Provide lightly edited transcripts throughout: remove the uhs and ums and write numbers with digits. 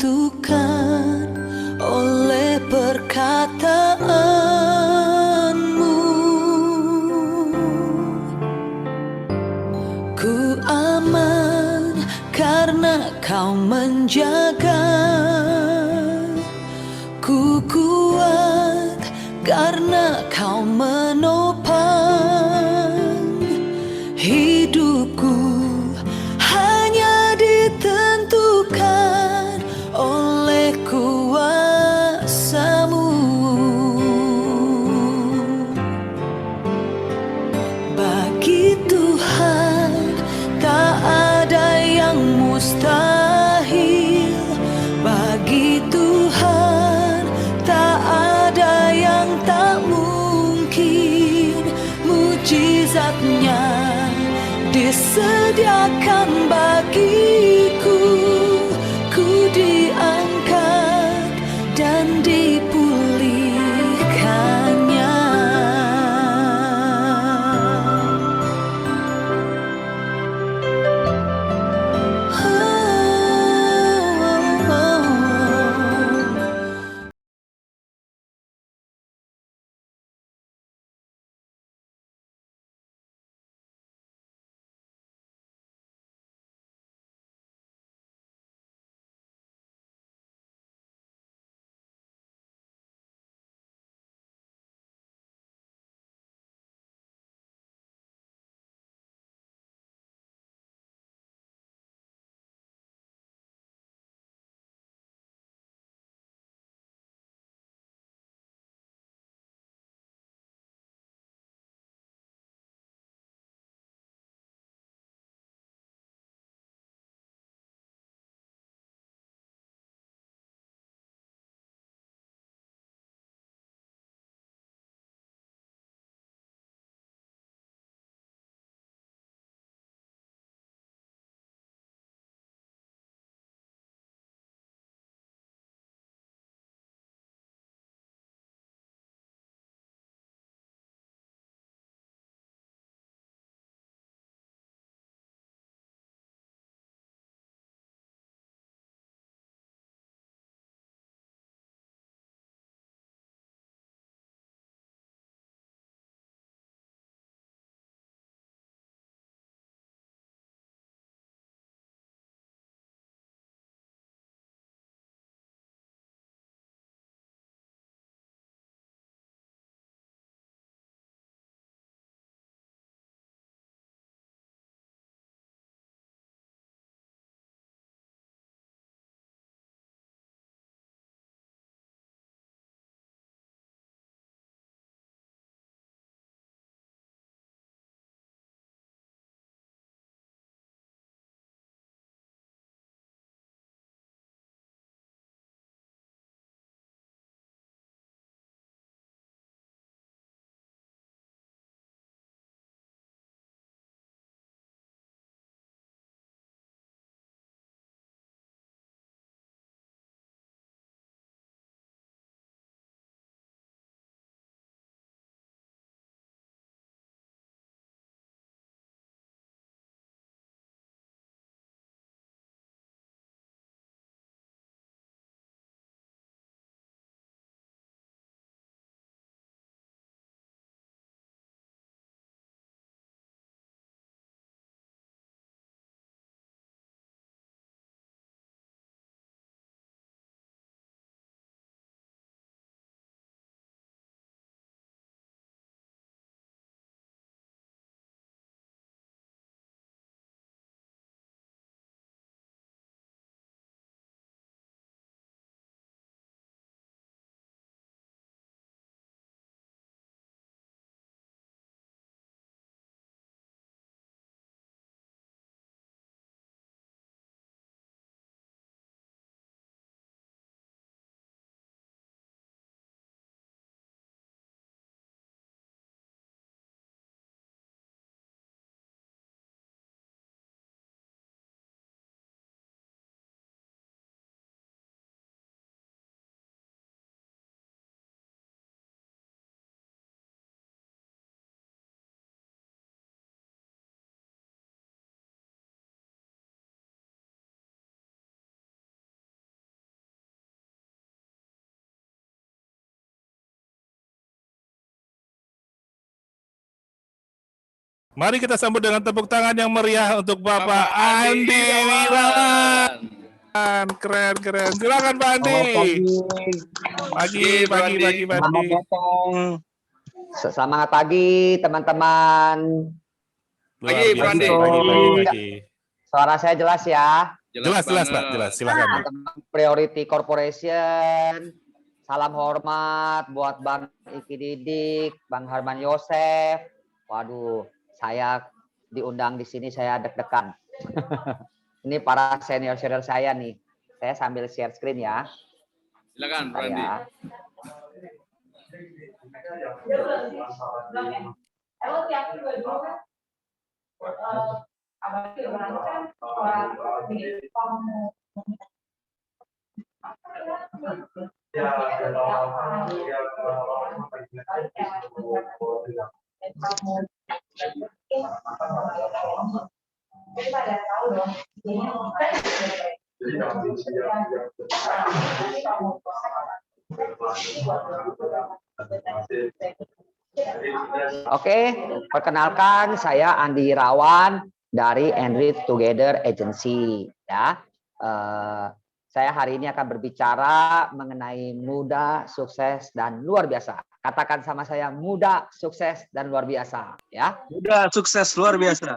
ditentukan oleh perkataanmu. Ku aman karena kau menjaga. Ku kuat karena kau menopang. Hidupku hanya ditentukan oleh kuasa-Mu. Bagi Tuhan tak ada yang mustahil. Bagi Tuhan tak ada yang tak mungkin. Mujizat-Nya disediakan bagiku. Ku diangkat dan Mari kita sambut dengan tepuk tangan yang meriah untuk Bapak Andi Wirawan. Keren. Silakan Pak Andi. Pagi. Selamat datang. Selamat pagi teman-teman. Pagi. Suara saya jelas ya? Jelas Pak, jelas. Silakan. Priority Corporation. Salam hormat buat Bang Iki Didik, Bang Harman Yosef. Waduh, saya diundang di sini saya deg-degan. Ini para senior saya nih. Saya sambil share screen ya. Silakan, Randy. Oke, perkenalkan saya Andi Wirawan dari Enrich Together Agency ya. Saya hari ini akan berbicara mengenai muda, sukses dan luar biasa. Katakan sama saya, muda, sukses dan luar biasa ya. Muda, sukses luar biasa.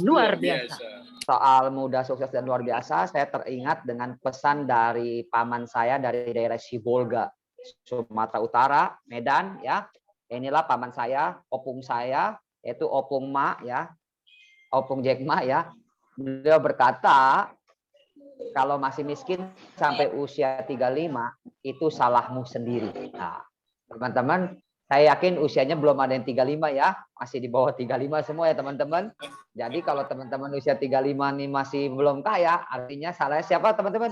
Luar biasa. Soal muda, sukses dan luar biasa, saya teringat dengan pesan dari paman saya dari daerah Sibolga, Sumatera Utara, Medan ya. Inilah paman saya, opung saya, yaitu Opung Ma ya. Opung Jack Ma ya. Beliau berkata, kalau masih miskin sampai usia 35 itu salahmu sendiri. Nah, teman-teman, saya yakin usianya belum ada yang 35 ya, masih di bawah 35 semua ya teman-teman. Jadi kalau teman-teman usia 35 nih masih belum kaya, artinya salahnya siapa teman-teman?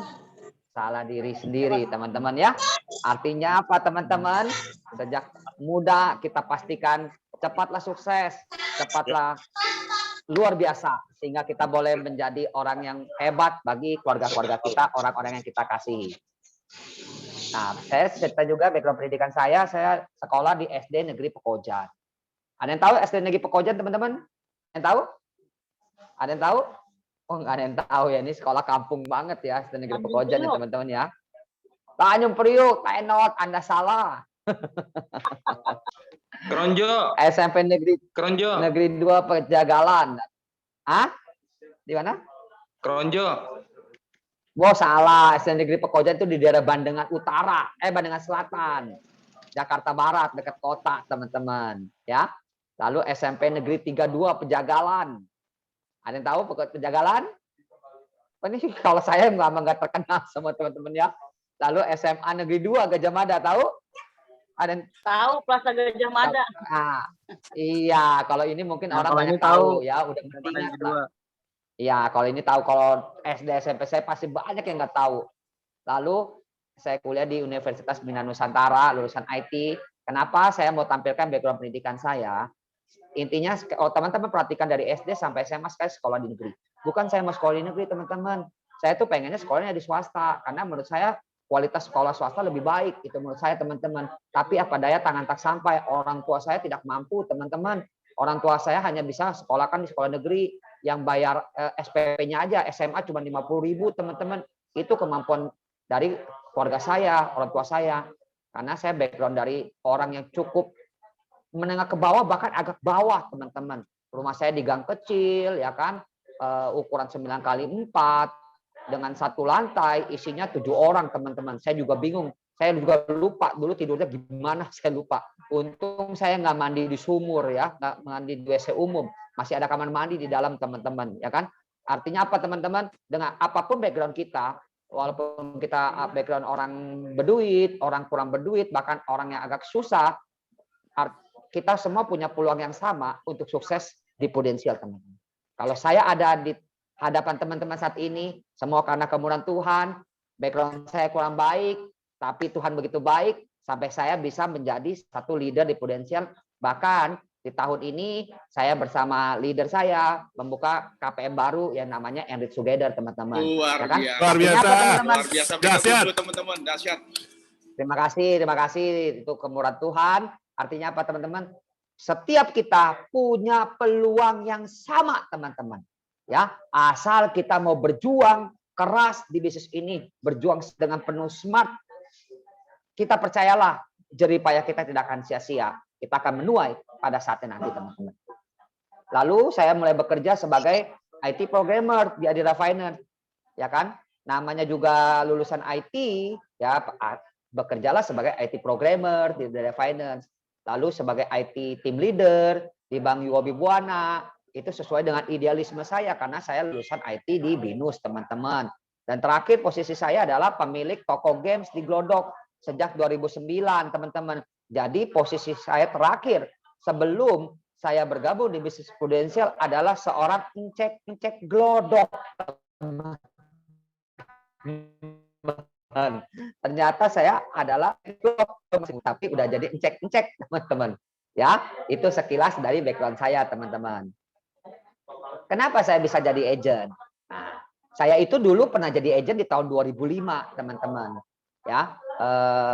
Salah diri sendiri teman-teman ya. Artinya apa teman-teman? Sejak muda kita pastikan cepatlah sukses, cepatlah luar biasa, sehingga kita boleh menjadi orang yang hebat bagi keluarga-keluarga kita, orang-orang yang kita kasihi. Nah, saya cerita juga background pendidikan saya sekolah di SD Negeri Pekojan. Ada yang tahu SD Negeri Pekojan teman-teman? Yang tahu? Ada yang tahu? Oh, nggak ada yang tahu ya, ini sekolah kampung banget ya, SD Negeri Pekojan ya teman-teman ya. Tanjung Priuk, Tenot, Anda salah. Keronjo. SMP Negeri Keronjo. Negeri 2 Pejagalan. Hah? Di mana? Keronjo. Wah, salah. SD Negeri Pekojan itu di daerah Bandengan Utara, Bandengan Selatan. Jakarta Barat, dekat kota, teman-teman, ya. Lalu SMP Negeri 32 Pejagalan. Ada yang tahu Pejagalan? Ini kalau saya nggak terkenal sama teman-teman ya. Lalu SMA Negeri 2 Gajah Mada, tahu? Ada yang tahu Plaza Gajah Mada? Nah, iya, kalau ini mungkin orang banyak tahu ya, udah ingat lah. Iya, kalau ini tahu, kalau SD SMP saya pasti banyak yang nggak tahu. Lalu saya kuliah di Universitas Bina Nusantara, lulusan IT. Kenapa saya mau tampilkan background pendidikan saya? Intinya, teman-teman perhatikan dari SD sampai SMA saya sekolah di negeri. Bukan saya mau sekolah di negeri, teman-teman. Saya tuh pengennya sekolahnya di swasta, karena menurut saya kualitas sekolah swasta lebih baik, itu menurut saya teman-teman. Tapi apa daya tangan tak sampai, orang tua saya tidak mampu teman-teman. Orang tua saya hanya bisa sekolahkan di sekolah negeri yang bayar SPP-nya aja SMA cuma 50.000 teman-teman. Itu kemampuan dari keluarga saya, orang tua saya. Karena saya background dari orang yang cukup menengah ke bawah, bahkan agak bawah teman-teman. Rumah saya di gang kecil ya kan, ukuran 9x4. Dengan satu lantai isinya 7 orang teman-teman. Saya juga bingung, saya juga lupa dulu tidurnya gimana, saya lupa. Untung saya nggak mandi di sumur ya, nggak mandi di WC umum, masih ada kamar mandi di dalam teman-teman ya kan. Artinya apa teman-teman? Dengan apapun background kita, walaupun kita background orang berduit, orang kurang berduit, bahkan orang yang agak susah, kita semua punya peluang yang sama untuk sukses di potensial teman-teman. Kalau saya ada di hadapan teman-teman saat ini, semua karena kemurahan Tuhan, background saya kurang baik, tapi Tuhan begitu baik, sampai saya bisa menjadi satu leader di Prudential. Bahkan di tahun ini, saya bersama leader saya, membuka KPM baru yang namanya Enrich Together, teman-teman. Luar biasa, teman-teman. Dahsyat. Terima kasih, itu kemurahan Tuhan. Artinya apa teman-teman? setiap kita punya peluang yang sama, teman-teman. Ya, asal kita mau berjuang keras di bisnis ini, berjuang dengan penuh smart, kita percayalah, jerih payah kita tidak akan sia-sia. Kita akan menuai pada saatnya nanti, teman-teman. Lalu saya mulai bekerja sebagai IT programmer di Adira Finance, ya kan? Namanya juga lulusan IT, ya bekerjalah sebagai IT programmer di Adira Finance. Lalu sebagai IT team leader di Bank UOB Buana, itu sesuai dengan idealisme saya karena saya lulusan IT di BINUS, teman-teman. Dan terakhir posisi saya adalah pemilik toko games di Glodok sejak 2009, teman-teman. Jadi posisi saya terakhir sebelum saya bergabung di bisnis prudensial adalah seorang encek Glodok. Ternyata saya adalah tapi udah jadi encek, teman-teman. Ya, itu sekilas dari background saya, teman-teman. Kenapa saya bisa jadi agent? Nah, saya itu dulu pernah jadi agent di tahun 2005, teman-teman. Ya,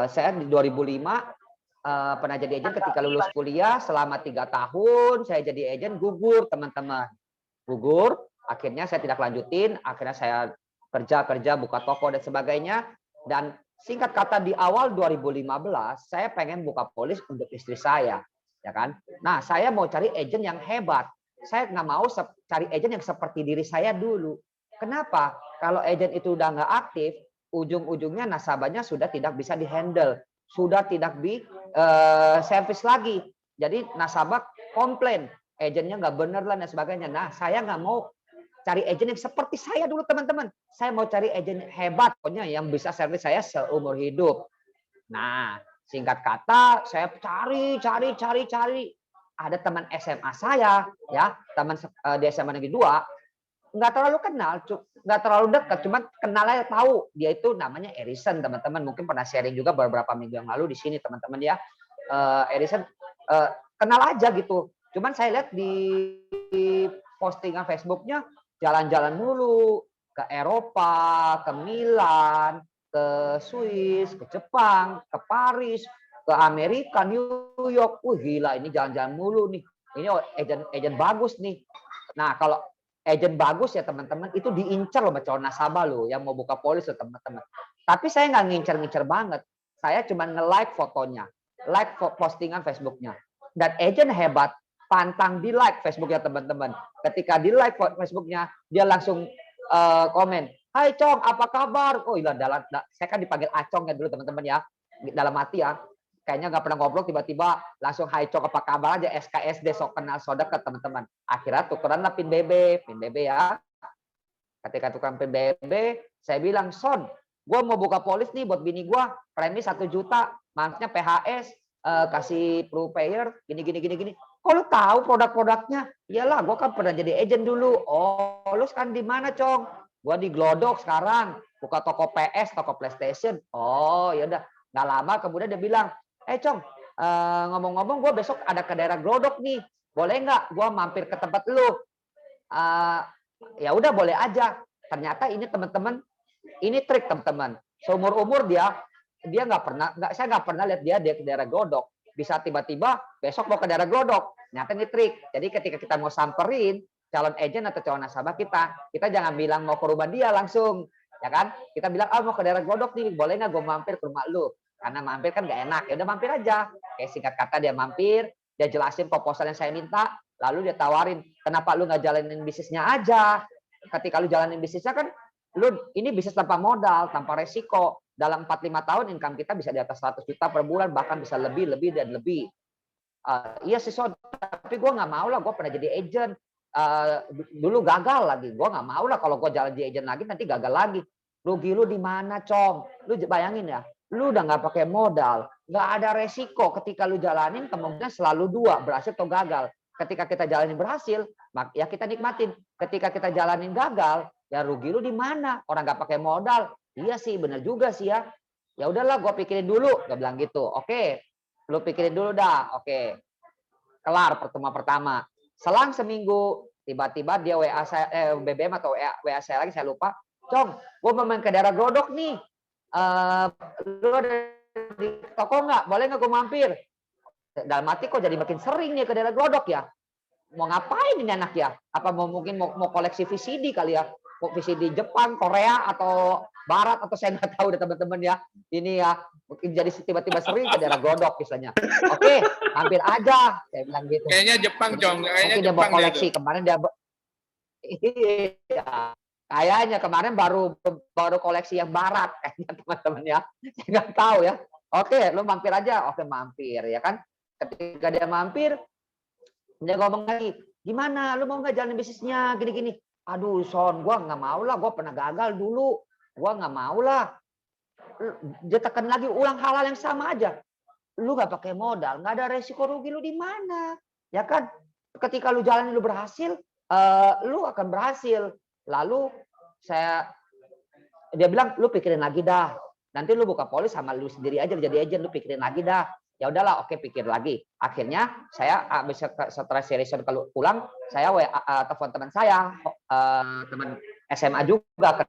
saya di 2005 pernah jadi agent ketika lulus kuliah selama 3 tahun. Saya jadi agent, gugur, teman-teman. Gugur, akhirnya saya tidak lanjutin. Akhirnya saya kerja buka toko dan sebagainya. Dan singkat kata di awal 2015 saya pengen buka polis untuk istri saya, ya kan? Nah, saya mau cari agent yang hebat. Saya nggak mau cari agent yang seperti diri saya dulu. Kenapa? Kalau agent itu udah nggak aktif, ujung-ujungnya nasabahnya sudah tidak bisa dihandle, sudah tidak di service lagi. Jadi nasabah komplain, agentnya nggak bener lah dan sebagainya. Nah, saya nggak mau cari agent yang seperti saya dulu, teman-teman. Saya mau cari agent hebat, pokoknya yang bisa servis saya seumur hidup. Nah, singkat kata, saya cari. Ada teman SMA saya, ya, teman di SMA Negeri 2, nggak terlalu kenal, nggak terlalu dekat, cuman kenalnya tahu dia itu namanya Erison, teman-teman. Mungkin pernah sharing juga beberapa minggu yang lalu di sini, teman-teman ya. Erison kenal aja gitu. Cuman saya lihat di postingan Facebooknya jalan-jalan mulu ke Eropa, ke Milan, ke Swiss, ke Jepang, ke Paris, ke Amerika, New York. Gila, ini jalan-jalan mulu nih. Ini agent bagus nih. Nah, kalau agent bagus ya teman-teman, itu diincar loh sama calon nasabah loh yang mau buka polis loh, teman-teman. Tapi saya nggak ngincer-ngincer banget. Saya cuma nge-like fotonya, like postingan Facebooknya. Dan agent hebat, pantang di like Facebooknya, teman-teman. Ketika di like Facebooknya, dia langsung komen, "Hai Cong, apa kabar?" Oh iya, saya kan dipanggil Acong ya dulu, teman-teman ya. Dalam hati ya, kayaknya nggak pernah ngobrol, tiba-tiba langsung "Hai Cong, apa kabar?" aja, SKSD, sok kenal, sok dekat, teman-teman. Akhirnya tukeran lah PIN BB ya. Ketika tukeran PIN BB, saya bilang, "Son, gue mau buka polis nih buat bini gue, premi 1 juta, maksudnya PHS, kasih pro payer, gini. Kok lu tahu produk-produknya?" "Iyalah, gue kan pernah jadi agent dulu." "Oh, lu sekarang di mana, Cong?" "Gue di Glodok sekarang, buka toko PS, toko PlayStation." "Oh, ya udah." Nggak lama kemudian dia bilang, Cong, ngomong-ngomong gue besok ada ke daerah Glodok nih, boleh nggak gue mampir ke tempat lu?" Ya udah, boleh aja. Ternyata ini teman-teman, ini trik, teman-teman. Seumur-umur dia saya nggak pernah lihat dia ke daerah Glodok. Bisa tiba-tiba besok mau ke daerah Glodok. Ternyata ini trik. Jadi ketika kita mau samperin calon agent atau calon nasabah kita jangan bilang mau ke rumah dia langsung, ya kan? Kita bilang, mau ke daerah Glodok nih, boleh nggak gue mampir ke rumah lu? Karena mampir kan nggak enak. Ya udah, mampir aja. Kayak singkat kata dia mampir, dia jelasin proposal yang saya minta, lalu dia tawarin, "Kenapa lu nggak jalanin bisnisnya aja? Ketika lu jalanin bisnisnya kan, lu ini bisnis tanpa modal, tanpa resiko. Dalam 4-5 tahun income kita bisa di atas 100 juta per bulan, bahkan bisa lebih dan lebih." Iya sih, Son, tapi gue nggak mau lah, gue pernah jadi agent. Dulu gagal lagi. Gue nggak mau lah kalau gue jalan jadi agent lagi, nanti gagal lagi. Rugi lu di mana, Cong? Lu bayangin ya, lu udah nggak pakai modal, nggak ada resiko. Ketika lu jalanin, kemungkinan selalu 2, berhasil atau gagal. Ketika kita jalanin berhasil, ya kita nikmatin. Ketika kita jalanin gagal, ya rugi lu di mana? Orang nggak pakai modal. Iya sih, bener juga sih ya. Ya udahlah, gue pikirin dulu. Gue bilang gitu. Oke, lu pikirin dulu dah. Oke, kelar pertemuan pertama. Selang seminggu, tiba-tiba dia WA saya, BBM atau WA saya lagi, saya lupa. "Cong, gue mau main ke daerah Glodok nih. Lu ada di toko nggak? Boleh nggak gue mampir?" dalam hati kok jadi makin sering nih ke daerah Glodok ya. Mau ngapain ini anak ya? Apa mungkin mau koleksi VCD kali ya? VCD Jepang, Korea atau Barat atau saya nggak tahu deh teman-teman ya. Ini ya mungkin jadi tiba-tiba sering ke daerah Glodok misalnya. Oke, hampir aja saya bilang gitu. Kayaknya Jepang, Cong. Kayaknya Mungkin dia mau Jepang koleksi kemarin dia iya. Kayaknya kemarin baru koleksi yang Barat kayaknya teman-teman ya. Saya nggak tahu ya. Oke, lu mampir aja. Oke, mampir ya kan. Ketika dia mampir, dia ngomong lagi, gimana? Lu mau nggak jalan bisnisnya gini-gini? Aduh, Son, gua nggak mau lah. Gua pernah gagal dulu. Gua nggak mau lah. Dia tekan lagi, ulang hal-hal yang sama aja. Lu nggak pakai modal, nggak ada resiko rugi lu di mana? Ya kan? Ketika lu jalan lu berhasil, lu akan berhasil. Lalu dia bilang, lu pikirin lagi dah. Nanti lu buka polis sama lu sendiri aja jadi agent, lu pikirin lagi dah. Ya udahlah, oke, pikir lagi. Akhirnya saya habis setelah seriusan kalau pulang, saya telepon teman saya, teman SMA juga,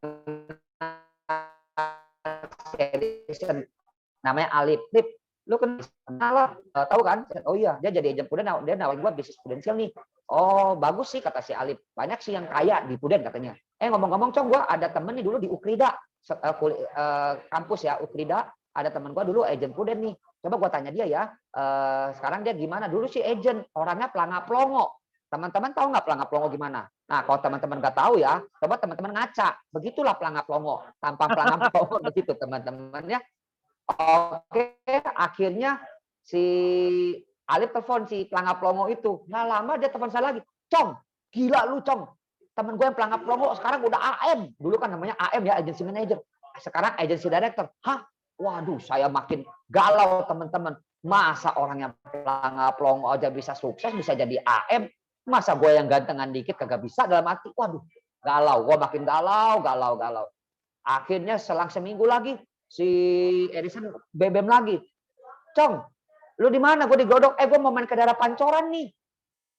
namanya Alip. Lip, lu kenal lah, tahu kan? Oh iya, dia jadi agent Puden, dia nawarin gua bisnis prudensial nih. Oh, bagus sih kata si Alip. Banyak sih yang kaya di Puden katanya. Ngomong-ngomong, Cong, gua ada temen nih dulu di Ukrida, kampus ya, Ukrida. Ada temen gua dulu agent Puden nih. Coba gua tanya dia ya, sekarang dia gimana? Dulu sih agent, orangnya pelanga-pelongo. Teman-teman tahu nggak pelanga-pelongo gimana? Nah, kalau teman-teman nggak tahu ya, coba teman-teman ngaca. Begitulah pelanga-pelongo. Tampang pelanga-pelongo begitu teman-teman ya. Oke, akhirnya si Alif telepon si pelanga pelongo itu. Nggak lama dia telepon saya lagi. Cong, gila lu Cong. Temen gue yang pelanga pelongo sekarang udah AM. Dulu kan namanya AM ya, agency manager. Sekarang agency director. Hah? Waduh, saya makin galau teman-teman. Masa orang yang pelanga pelongo aja bisa sukses, bisa jadi AM. Masa gue yang gantengan dikit kagak bisa dalam hati. Waduh, galau. Gue makin galau. Akhirnya selang seminggu lagi, si Edison BBM lagi. Cong, lu di mana? Gue di Glodok. Gue mau main ke daerah Pancoran nih.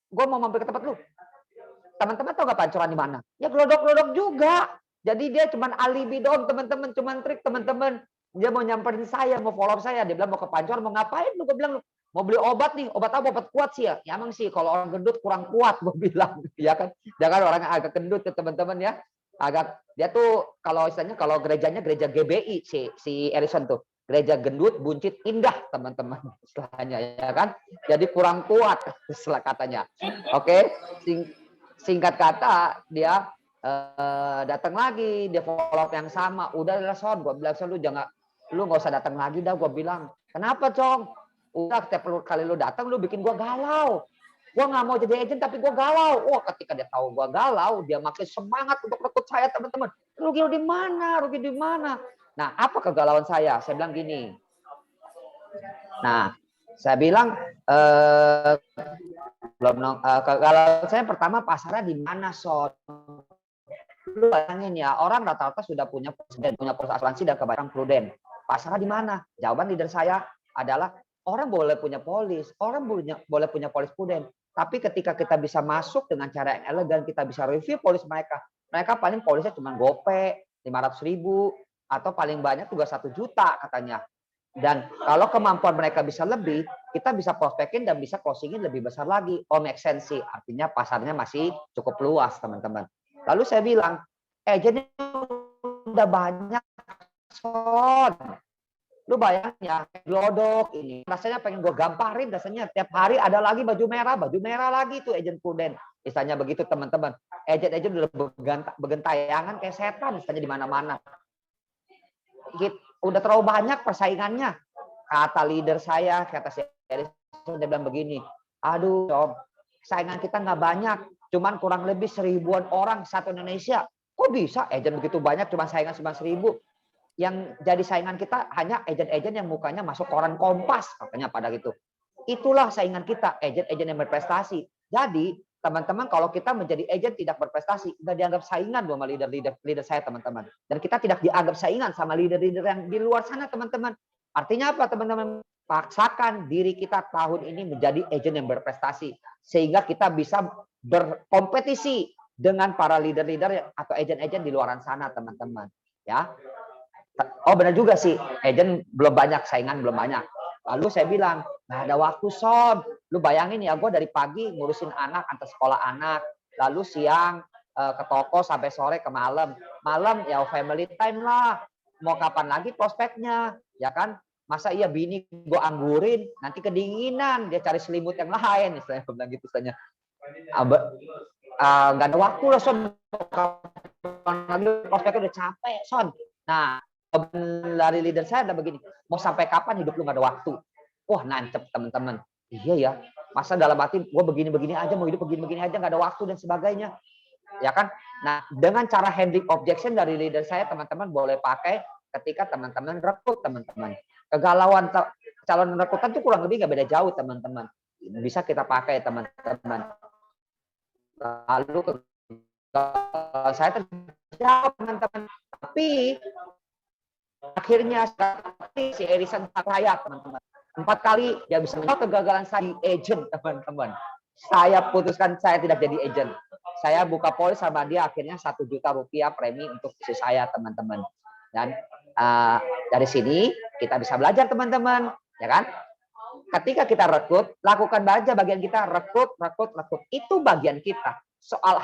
Gue mau mampir ke tempat lu. Teman-teman tahu nggak Pancoran di mana? Ya Glodok juga. Jadi dia cuman alibi doang teman-teman, cuman trik teman-teman. Dia mau nyamperin saya, mau follow saya. Dia bilang mau ke Pancoran, mau ngapain? Gue bilang lu mau beli obat nih. Obat apa? Obat kuat sih ya. Ya emang sih kalau orang gendut kurang kuat, gue bilang. Ya kan? Jangan orang yang agak gendut ya teman-teman ya. Agak dia tuh kalau istilahnya kalau gerejanya gereja GBI si Erison tuh. Gereja gendut, buncit, indah teman-teman istilahnya ya kan. Jadi kurang kuat istilah katanya. Oke, singkat kata dia datang lagi, dia follow up yang sama. Udah Son, gue bilang Son lu nggak usah datang lagi dah, gue bilang. Kenapa Cong? Udah setiap kali lu datang lu bikin gue galau. Gue nggak mau jadi agent tapi gue galau. Wah, ketika dia tahu gue galau, dia makin semangat untuk rekrut saya teman-teman. Rugi di mana? Rugi di mana? Nah, apa kegalauan saya? Saya bilang gini. Nah, saya bilang kegalauan saya pertama pasarnya di mana, Son? Lu bayangin ya, orang rata-rata sudah punya perusahaan asuransi dan kebanyakan pruden. Pasarnya di mana? Jawaban leader saya adalah orang boleh punya polis, orang boleh punya polis pruden. Tapi ketika kita bisa masuk dengan cara yang elegan, kita bisa review polis mereka. Mereka paling polisnya cuma gope 500.000 atau paling banyak juga 1 juta katanya. Dan kalau kemampuan mereka bisa lebih, kita bisa prospekin dan bisa closingin lebih besar lagi. Oh, make sense sih. Artinya pasarnya masih cukup luas, teman-teman. Lalu saya bilang, jadi udah banyak, Son. Lu bayangin ya, Glodok ini. Rasanya pengen gue gamparin, rasanya tiap hari ada lagi baju merah lagi tuh agent pruden. Misalnya begitu teman-teman. Agent udah bergentayangan kayak setan misalnya di mana-mana. Udah terlalu banyak persaingannya. Kata leader saya, kata si Erison, dia bilang begini. Aduh, Om, saingan kita nggak banyak. Cuman kurang lebih 1000-an orang satu Indonesia. Kok bisa agent begitu banyak cuma saingan cuma 1000? Yang jadi saingan kita hanya agent-agent yang mukanya masuk koran Kompas katanya pada gitu. Itulah saingan kita, agent-agent yang berprestasi. Jadi teman-teman kalau kita menjadi agent tidak berprestasi, nggak dianggap saingan sama leader saya teman-teman. Dan kita tidak dianggap saingan sama leader-leader yang di luar sana teman-teman. Artinya apa teman-teman? Paksakan diri kita tahun ini menjadi agent yang berprestasi sehingga kita bisa berkompetisi dengan para leader-leader atau agent-agent di luar sana teman-teman. Ya. Oh benar juga sih, agent belum banyak, saingan belum banyak. Lalu saya bilang, nggak ada waktu Son. Lu bayangin ya, gue dari pagi ngurusin anak, antar sekolah anak. Lalu siang ke toko sampai sore ke malam. Malam ya family time lah. Mau kapan lagi prospeknya, ya kan? Masa iya bini gue anggurin, nanti kedinginan, dia cari selimut yang lain. Istilahnya gue bilang gitu istilahnya. Nggak ada waktu lah Son. Prospeknya udah capek Son. Nah, dari leader saya adalah begini, mau sampai kapan hidup lu nggak ada waktu? Wah nancep teman-teman. Iya ya, masa dalam hati gue begini-begini aja, mau hidup begini-begini aja, nggak ada waktu dan sebagainya. Ya kan? Nah, dengan cara handling objection dari leader saya, teman-teman boleh pakai ketika teman-teman rekrut teman-teman. Kegalauan calon rekrutan itu kurang lebih nggak beda jauh teman-teman. Bisa kita pakai teman-teman. Lalu saya terjawab teman-teman. Tapi akhirnya si Erison raya teman-teman. 4 kali dia bisa menjawab kegagalan saya di agent teman-teman. Saya putuskan saya tidak jadi agent. Saya buka polis sama dia akhirnya 1 juta rupiah premi untuk istri saya teman-teman. Dan dari sini kita bisa belajar teman-teman, ya kan? Ketika kita rekrut, lakukan aja bagian kita rekrut. Itu bagian kita. Soal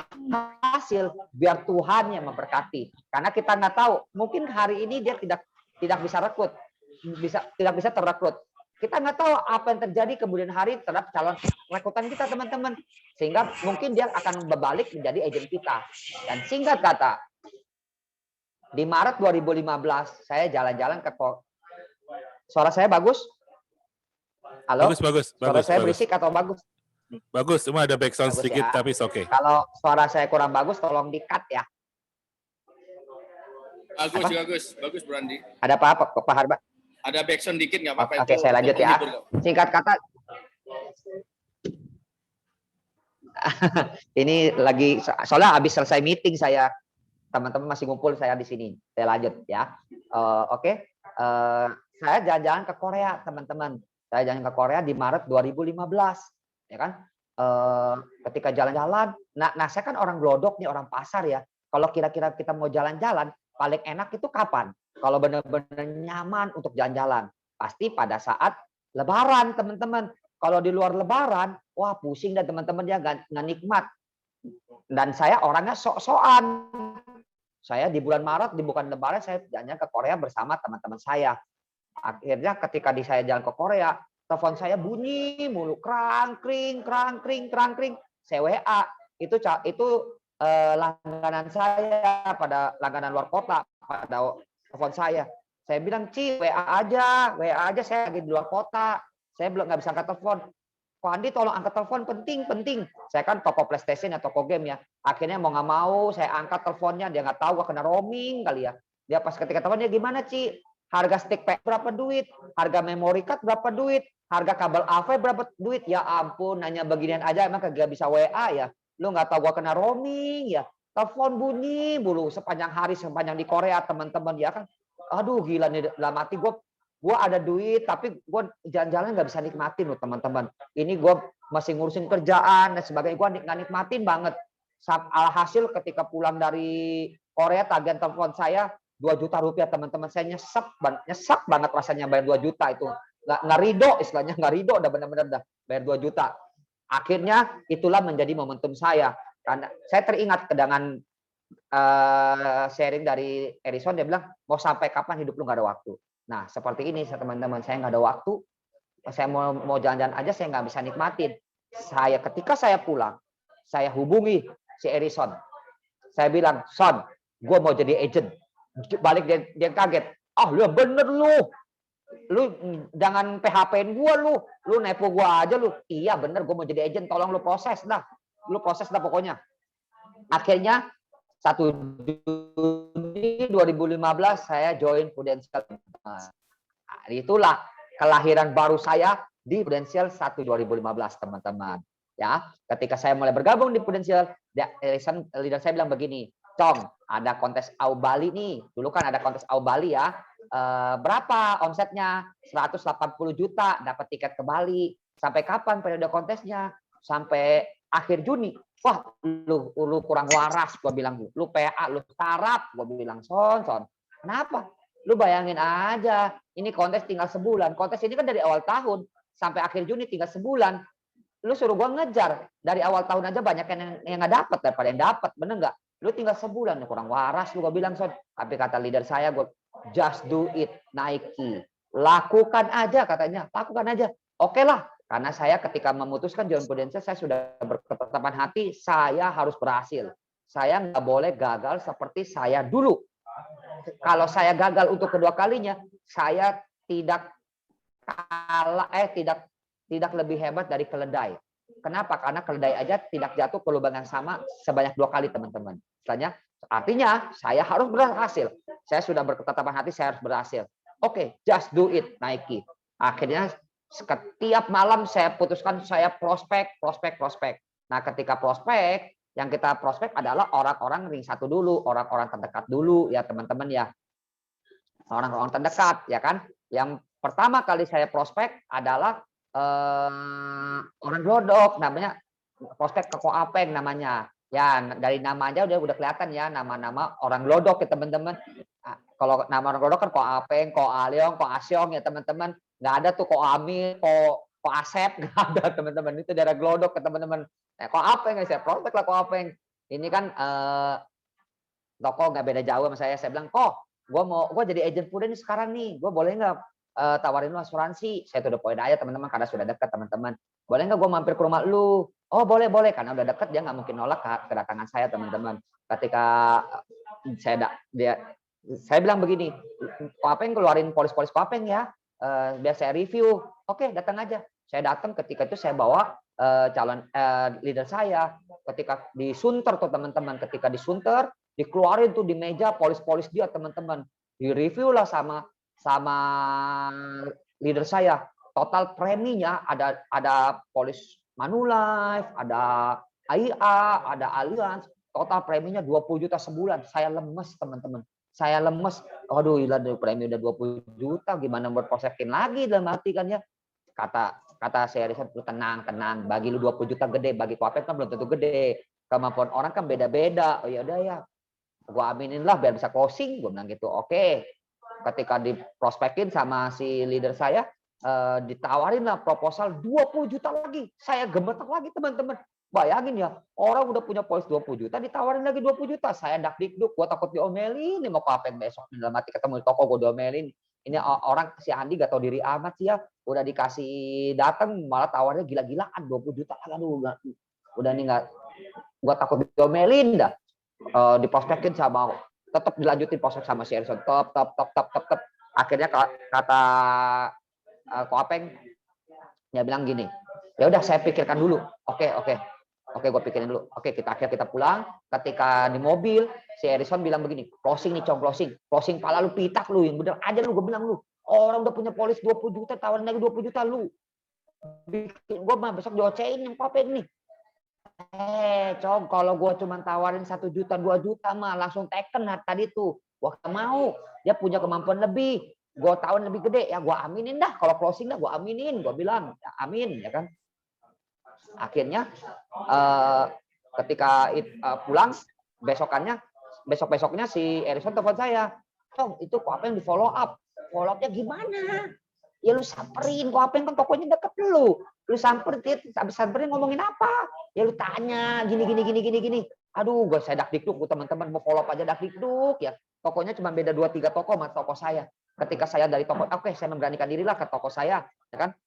hasil biar Tuhan yang memberkati. Karena kita nggak tahu, mungkin hari ini dia tidak bisa rekrut, tidak bisa terrekrut. Kita nggak tahu apa yang terjadi kemudian hari terhadap calon rekrutan kita teman-teman. Sehingga mungkin dia akan berbalik menjadi agen kita. Dan singkat kata, di Maret 2015 saya jalan-jalan ke suara saya bagus? Halo? Bagus. Suara saya berisik atau bagus? Bagus, cuma ada background Bagus sedikit ya. tapi oke. Okay. Kalau suara saya kurang bagus tolong di-cut ya. Bagus Bro Andi. Ada apa Pak Harba? Ada backsound dikit nggak apa-apa. Oke, saya lanjut ya. Singkat kata, ini lagi soalnya habis selesai meeting saya, teman-teman masih ngumpul saya di sini. Saya lanjut ya. Oke. Saya jalan-jalan ke Korea teman-teman. Saya jalan ke Korea di Maret 2015, ya kan? Ketika jalan-jalan, nah saya kan orang glodok nih, orang pasar ya. Kalau kira-kira kita mau jalan-jalan, paling enak itu kapan? Kalau benar-benar nyaman untuk jalan-jalan, pasti pada saat Lebaran teman-teman. Kalau di luar Lebaran, wah pusing dan teman-teman dia nggak nikmat. Dan saya orangnya sok-sokan. Saya di bulan Maret, di bukan Lebaran, saya jalan ke Korea bersama teman-teman saya. Akhirnya ketika saya jalan ke Korea, telepon saya bunyi mulu, krang-kring. Saya WA, itu langganan saya pada langganan luar kota, pada telepon saya. Saya bilang, WA aja, saya lagi di luar kota. Saya belum nggak bisa angkat telepon. Pak Andi tolong angkat telepon, penting. Saya kan toko PlayStation atau toko game ya. Akhirnya mau nggak mau saya angkat teleponnya, dia nggak tahu gua kena roaming kali ya. Dia pas ketika teleponnya gimana harga stick pack berapa duit, harga memory card berapa duit, harga kabel AV berapa duit. Ya ampun, nanya beginian aja emang kagak bisa WA ya. Lu nggak tahu gua kena roaming ya. Telepon bunyi mulu sepanjang hari, sepanjang di Korea teman-teman ya kan. Aduh gila nih, dalam hati gue ada duit tapi gue jalan-jalan nggak bisa nikmatin loh teman-teman. Ini gue masih ngurusin kerjaan dan sebagainya, gue nggak nikmatin banget. Alhasil ketika pulang dari Korea, tagihan telepon saya 2 juta rupiah teman-teman. Saya nyesek banget rasanya bayar 2 juta itu. Nggak ridho istilahnya, nggak ridho udah benar-benar dah bayar 2 juta. Akhirnya itulah menjadi momentum saya. Karena saya teringat dengan sharing dari Erison, dia bilang mau sampai kapan hidup lu nggak ada waktu. Nah seperti ini teman-teman, saya nggak ada waktu, saya mau jalan-jalan aja saya nggak bisa nikmatin. Ketika saya pulang, saya hubungi si Erison, saya bilang, Son, gue mau jadi agent. Balik dia kaget, lu bener lu jangan PHP-in gue lu nepo gue aja lu. Iya bener, gue mau jadi agent, tolong lu proses dah pokoknya. Akhirnya 1 Juni 2015 saya join Prudential. Nah, itulah kelahiran baru saya di Prudential 1 2015 teman-teman. Ya, ketika saya mulai bergabung di Prudential, leader saya bilang begini, Cong, ada kontes Au Bali nih. Dulu kan ada kontes Au Bali ya. Berapa omsetnya? 180 juta dapat tiket ke Bali. Sampai kapan periode kontesnya? Sampai akhir Juni. Wah, lu kurang waras, gua bilang. Lu PA, lu sarap, gua bilang. Son. Kenapa? Lu bayangin aja, ini kontes tinggal sebulan. Kontes ini kan dari awal tahun sampai akhir Juni tinggal sebulan. Lu suruh gua ngejar dari awal tahun aja banyak yang nggak dapat daripada yang dapat, bener nggak? Lu tinggal sebulan, kurang waras lu, gua bilang Son. Tapi kata leader saya, gua just do it, Nike. Lakukan aja katanya, lakukan aja. Oke lah, karena saya ketika memutuskan John Prudential, saya sudah berketetapan hati, saya harus berhasil. Saya nggak boleh gagal seperti saya dulu. Kalau saya gagal untuk kedua kalinya, saya tidak kalah, tidak lebih hebat dari keledai. Kenapa? Karena keledai aja tidak jatuh ke lubang yang sama sebanyak 2 kali, teman-teman. Artinya saya harus berhasil. Saya sudah berketetapan hati, saya harus berhasil. Oke, just do it, Nike. Akhirnya setiap malam saya putuskan saya prospek. Nah, ketika prospek, yang kita prospek adalah orang-orang ring 1 dulu, orang-orang terdekat dulu ya teman-teman ya. Orang-orang terdekat ya kan. Yang pertama kali saya prospek adalah orang Glodok, namanya prospek ke Koapeng namanya. Ya, dari nama aja udah kelihatan ya, nama-nama orang Glodok ya teman-teman. Kalau nama orang Glodok kan Koapeng, Ko Aliong, Ko Asyong ya teman-teman. Nggak ada tuh Ko Amil, Ko Asep, nggak ada teman-teman. Itu daerah Glodok ya teman-teman. Ko Apeng, saya prospek lah Ko Apeng. Ini kan toko nggak beda jauh sama saya. Saya bilang, gue jadi agent Prudent sekarang nih. Gue boleh nggak tawarin lu asuransi? Saya tuh udah poin aja teman-teman karena sudah dekat teman-teman. Boleh nggak gue mampir ke rumah lu? Oh boleh karena udah dekat, dia nggak mungkin nolak kedatangan saya teman-teman. Ketika saya bilang begini, Ko Apeng keluarin polis-polis Ko Apeng ya, biar saya review. Oke, datang aja. Saya datang, ketika itu saya bawa calon leader saya. Ketika disunter tuh teman-teman, ketika disunter, dikeluarin tuh di meja polis-polis dia teman-teman. Direview lah sama leader saya. Total preminya ada polis Manulife, ada AIA, ada Allianz. Total preminya 20 juta sebulan. Saya lemes teman-teman. Saya lemes. Aduh, gila premi udah 20 juta, gimana buat prosekin lagi dalam hati kan ya. Kata saya, lu tenang. Bagi lu 20 juta gede, bagi Ko Apeng kan belum tentu gede. Kemampuan orang kan beda-beda. Oh ya udah ya. Gua aminin lah biar bisa closing, gua bilang gitu. Oke. Ketika diprospekin sama si leader saya, ditawarin lah proposal 20 juta lagi. Saya gemetar lagi teman-teman. Bayangin ya, orang udah punya polis 20 juta, ditawarin lagi 20 juta. Saya dak-dikduk, gua takut diomelin. Ini mau Ko Apeng besok. Dalam hati ketemu di toko, gua diomelin. Ini orang si Andi gak tahu diri amat sih ya. Udah dikasih datang malah tawarnya gila-gilaan 20 juta. Aduh, udah nih nggak, gua takut diomelin dah. Diprospekin sama, tetap dilanjutin prospek sama si Harrison. Top. Akhirnya kata Ko Apeng, dia bilang gini, ya udah saya pikirkan dulu. Oke, gue pikirin dulu. Oke, kita pulang. Ketika di mobil, si Harrison bilang begini, closing nih, closing pala lu pitak lu, yang bener aja lu, gue bilang lu. Orang udah punya polis 20 juta, tawarin lagi 20 juta lu. Gue mah besok diocein yang Ko Apeng nih. Kalau gue cuma tawarin 1 juta, 2 juta mah langsung teken tadi tuh. Gue gak mau, dia punya kemampuan lebih. Gue tahun lebih gede, ya gue aminin dah. Kalau closing dah gue aminin, gue bilang, ya, amin, ya kan. Akhirnya ketika pulang, besoknya si Harrison telepon saya, itu Ko Apeng di follow up. Follow up-nya gimana? Ya lu samperin, Ko Apeng kan tokonya deket lu. Lu samperin ngomongin apa? Ya lu tanya gini. Aduh, saya dak-dikduk teman-teman, mau follow up aja dak-dikduk ya. Tokonya cuma beda 2-3 toko sama toko saya. Ketika saya dari toko, saya memberanikan diri lah ke toko saya, ya kan?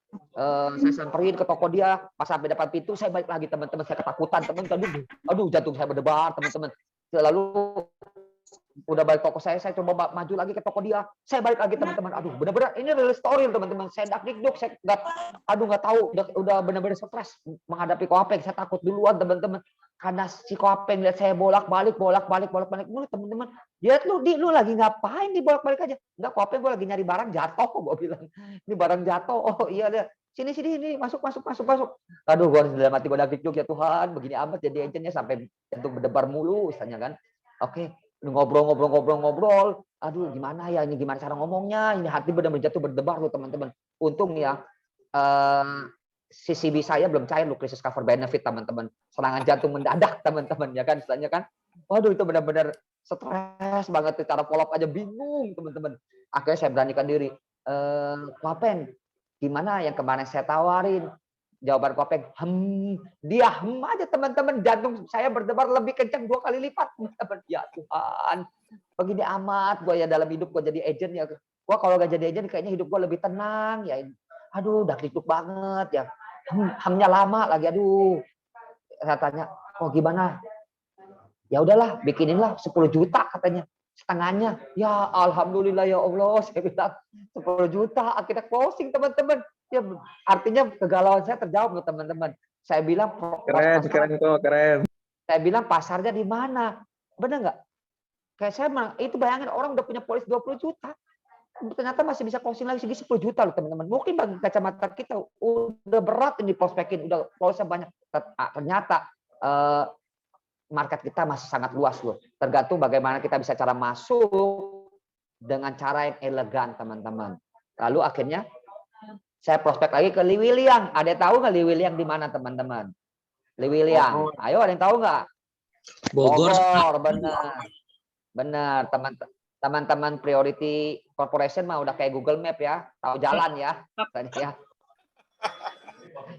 Saya samperin ke toko dia, pas sampai depan pintu saya balik lagi teman-teman, saya ketakutan teman-teman. Aduh, jantung saya berdebar teman-teman. Lalu udah balik toko saya coba maju lagi ke toko dia, saya balik lagi teman-teman. Aduh, benar-benar ini real story teman-teman. Saya dak-dikduk, saya nggak tahu, udah benar-benar stres menghadapi Ko Apeng. Saya takut duluan teman-teman. Karena si Ko Apeng lihat saya bolak-balik mulu teman-teman. Dia lu lagi ngapain di bolak-balik aja? Enggak, Ko Apeng gue lagi nyari barang jatuh, gue bilang. Ini barang jatuh. Oh iya deh. Sini ini masuk. Aduh, gue dalam hati gue dak-dikduk, ya Tuhan, begini amat jadi agentnya sampai jantung berdebar mulu misalnya kan. Oke, ngobrol. Aduh, gimana ya ini, gimana cara ngomongnya? Ini hati benar-benar jatuh berdebar loh teman-teman. Untung ya CCB saya belum cair, crisis cover benefit teman-teman. Serangan jantung mendadak teman-teman, ya kan istilahnya kan. Waduh, itu benar-benar stres banget, cara follow up aja bingung teman-teman. Akhirnya saya beranikan diri. Kopeng, gimana yang kemarin saya tawarin? Jawaban Kopeng, dia aja teman-teman, jantung saya berdebar lebih kencang 2 kali lipat. Ya Tuhan, begini amat gue ya dalam hidup gue jadi agent ya. Gue kalau gak jadi agent kayaknya hidup gue lebih tenang ya. Aduh, udah dikduk banget ya. Hamnya lama lagi, aduh. Saya tanya, oh gimana? Ya udahlah, bikininlah 10 juta katanya. Setengahnya. Ya alhamdulillah ya Allah, saya bilang 10 juta akhirnya closing teman-teman. Ya, artinya kegalauan saya terjawab loh teman-teman. Saya bilang keren. Saya bilang pasarnya di mana? Benar nggak? Kayak saya itu bayangin orang udah punya polis 20 juta. Ternyata masih bisa closing lagi segi 10 juta loh teman-teman. Mungkin bagi kacamata kita udah berat ini prospekin, udah polisnya banyak. Ternyata market kita masih sangat luas loh. Tergantung bagaimana kita bisa cara masuk dengan cara yang elegan teman-teman. Lalu akhirnya saya prospek lagi ke Lee William. Ada yang tahu nggak Lee William di mana teman-teman? Lee William. Ayo, ada yang tahu nggak? Bogor. Benar. Teman-teman Priority Corporation mah udah kayak Google Map ya, tahu jalan ya.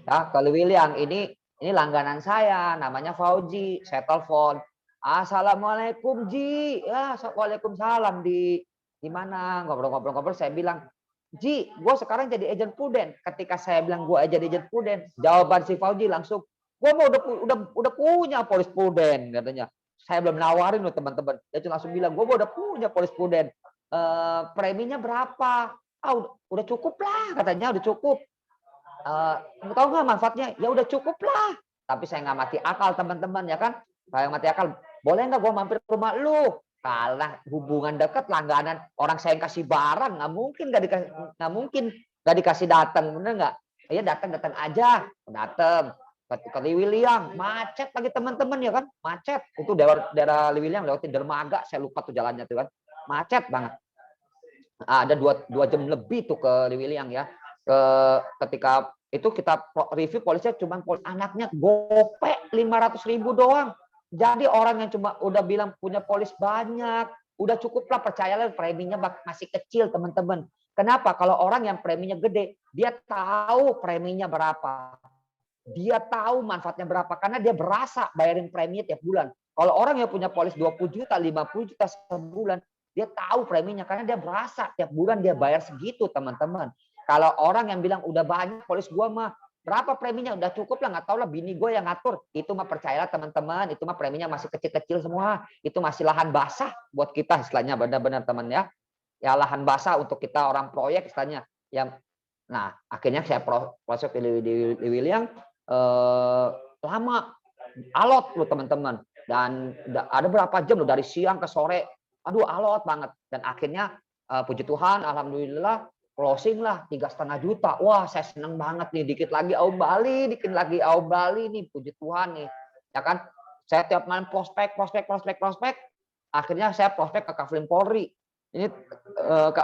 Ya, ke Lee William. Ini langganan saya, namanya Fauji. Saya telepon. Assalamualaikum Ji. Ya, waalaikumsalam di mana? Ngobrol-ngobrol. Saya bilang, Ji, gue sekarang jadi agent Prudent. Ketika saya bilang gue jadi agent Prudent, jawaban si Fauji langsung, gue mau udah punya polis Prudent katanya. Saya belum nawarin loh teman-teman. Dia langsung bilang, gue udah punya polis Prudent. Preminya berapa? Udah cukup lah katanya, udah cukup. Tahu nggak manfaatnya? Ya udah cukup lah. Tapi saya nggak mati akal teman-teman ya kan? Saya mati akal. Boleh nggak gue mampir ke rumah lu? Kalah hubungan dekat langganan orang saya yang kasih barang nggak mungkin nggak dikasih datang, bener nggak? Ya datang aja, datang ke Lee William, macet lagi teman-teman ya kan, macet itu daerah Lee William lewatin dermaga, saya lupa tuh jalannya tuh kan, macet banget. Ada 2 jam lebih tuh ke Lee William ya. Ketika itu kita review polisnya cuma anaknya gope 500.000 doang. Jadi orang yang cuma udah bilang punya polis banyak, udah cukuplah, percayalah preminya masih kecil teman-teman. Kenapa? Kalau orang yang preminya gede, dia tahu preminya berapa. Dia tahu manfaatnya berapa karena dia berasa bayarin preminya tiap bulan. Kalau orang yang punya polis 20 juta, 50 juta sebulan, dia tahu preminya karena dia berasa tiap bulan dia bayar segitu teman-teman. Kalau orang yang bilang udah banyak polis gua mah berapa preminya udah cukup lah, nggak tahu lah bini gue yang ngatur, itu mah percayalah teman-teman, itu mah preminya masih kecil-kecil semua, itu masih lahan basah buat kita istilahnya, benar-benar teman ya lahan basah untuk kita orang proyek istilahnya yang. Nah akhirnya saya proses di William lama alot loh teman-teman, dan ada berapa jam loh dari siang ke sore, aduh alot banget, dan akhirnya puji Tuhan alhamdulillah closing lah 3,5 juta. Wah, saya seneng banget nih. Dikit lagi Aum Bali nih, puji Tuhan nih. Ya kan? Saya tiap malam prospek. Akhirnya saya prospek ke Kavling Polri. Ini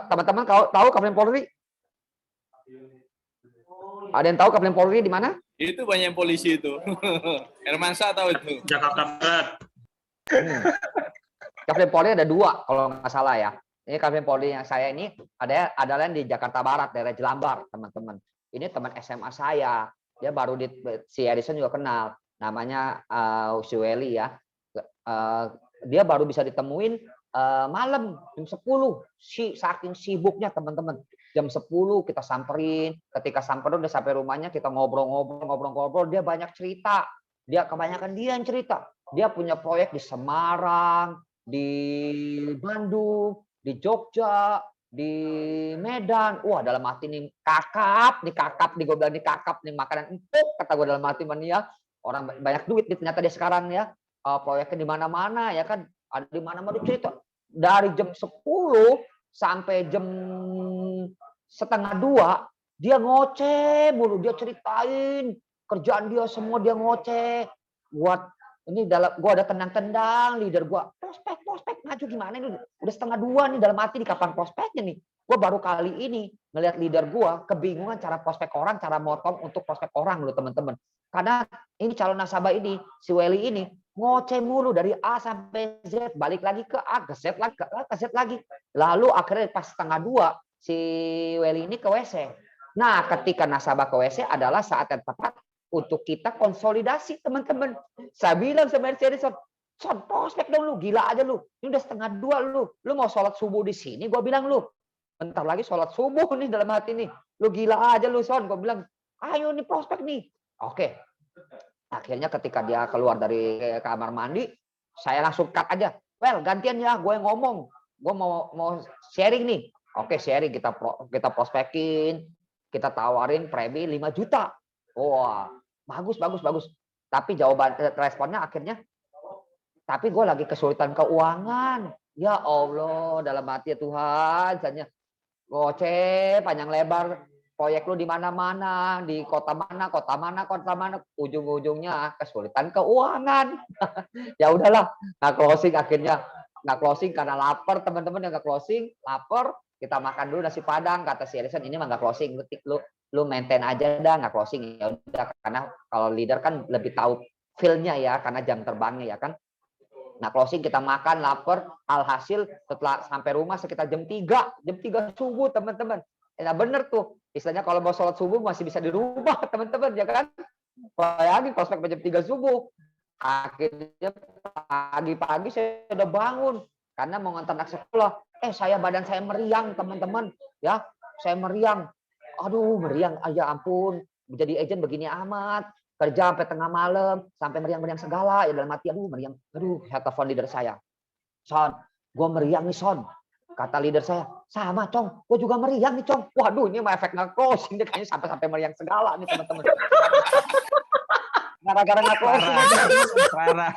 teman-teman tahu Kavling Polri? Ada yang tahu Kavling Polri di mana? Itu banyak polisi itu. Hermansa tahu itu. Jakarta Barat. Kavling Polri ada 2 kalau nggak salah ya. Ini Kavling Polri yang saya ini adalah di Jakarta Barat, daerah Jelambar, teman-teman. Ini teman SMA saya. Dia baru si Edison juga kenal. Namanya Usueli ya. Dia baru bisa ditemuin malam jam 10. Saking sibuknya teman-teman. Jam 10 kita samperin. Ketika samperin udah sampai rumahnya, kita ngobrol. Dia banyak cerita. Kebanyakan dia yang cerita. Dia punya proyek di Semarang, di Bandung, di Jogja, di Medan. Wah, dalam hati nih kakap nih gue bilang nih kakap nih, makanan empuk kata gue dalam hati mania. Orang banyak duit nih ternyata dia sekarang ya. Proyeknya di mana-mana ya kan, ada di mana-mana cerita. Dari jam 10 sampai jam 1:30 dia ngoceh mulu, dia ceritain kerjaan dia semua, dia ngoceh. Buat ini gua ada tendang-tendang, leader gua prospek maju gimana ini, udah 1:30 nih, dalam hati di kapan prospeknya nih. Gua baru kali ini ngelihat leader gua kebingungan cara prospek orang, cara motong untuk prospek orang loh teman-teman. Karena ini calon nasabah ini, si Welly ini, ngoceh mulu dari A sampai Z, balik lagi ke A, ke Z lagi, ke A, ke Z lagi. Lalu akhirnya pas setengah 2 si Welly ini ke WC. Nah, ketika nasabah ke WC adalah saat yang tepat untuk kita konsolidasi, teman-teman. Saya bilang sama Edison, Son, prospek dong lu, gila aja lu. Ini udah setengah 2 lu. Lu mau sholat subuh di sini, gue bilang lu. Bentar lagi sholat subuh nih dalam hati nih. Lu gila aja lu, Son. Gue bilang, ayo nih prospek nih. Oke. Akhirnya ketika dia keluar dari kamar mandi, saya langsung cut aja. Well, gantian ya, gue yang ngomong. Gue mau sharing nih. Oke, sharing, kita prospekin, kita tawarin premi 5 juta. Wah, bagus. Tapi jawaban responnya akhirnya, tapi gue lagi kesulitan keuangan. Ya Allah, dalam hati ya Tuhan, misalnya goceh panjang lebar, proyek lu di mana-mana, di kota mana, ujung-ujungnya kesulitan keuangan. Ya udahlah, nggak closing akhirnya. Nggak closing karena lapar, teman-teman yang nggak closing, lapar, kita makan dulu nasi padang, kata si Edison, ini mah nggak closing, lu maintain aja dah, nggak closing. Ya udah, karena kalau leader kan lebih tahu feel-nya ya, karena jam terbangnya ya kan. Nah, closing kita makan, lapar, alhasil setelah sampai rumah sekitar jam 3 subuh, teman-teman. Nah, bener tuh. Istilahnya kalau mau sholat subuh masih bisa di rumah, teman-teman, ya kan? Bayangin prospek jam 3 subuh. Akhirnya pagi-pagi saya udah bangun karena mau ngantar anak sekolah. Badan saya meriang, teman-teman. Ya, saya meriang. Aduh, meriang. Ya ampun, menjadi agent begini amat. Kerja sampai tengah malam, sampai meriang-meriang segala. Ya dalam hati, aduh meriang. Aduh, saya telepon leader saya. Son, gue meriang nih, Son. Kata leader saya, sama Cong, gue juga meriang nih Cong. Waduh, ini mah efek nge-closing, kayaknya sampai meriang segala nih teman-teman. Gara-gara nge-closing. Parah.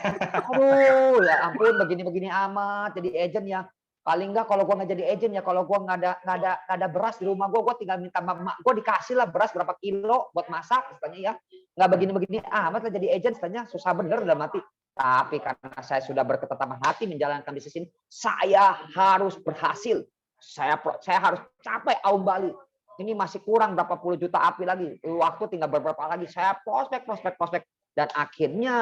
Aduh, ya ampun, begini-begini amat. Jadi agent ya. Paling enggak kalau gue nggak jadi agent ya, kalau gue nggak ada beras di rumah gue tinggal minta mak gue dikasih lah beras berapa kilo buat masak, istilahnya ya. Nggak begini-begini amat lah jadi agent, istilahnya susah bener dalam hati. Tapi karena saya sudah berketetapan hati menjalankan bisnis ini, saya harus berhasil. Saya harus capai Aum Bali. Ini masih kurang berapa puluh juta api lagi. Waktu tinggal beberapa lagi. Saya prospek. Dan akhirnya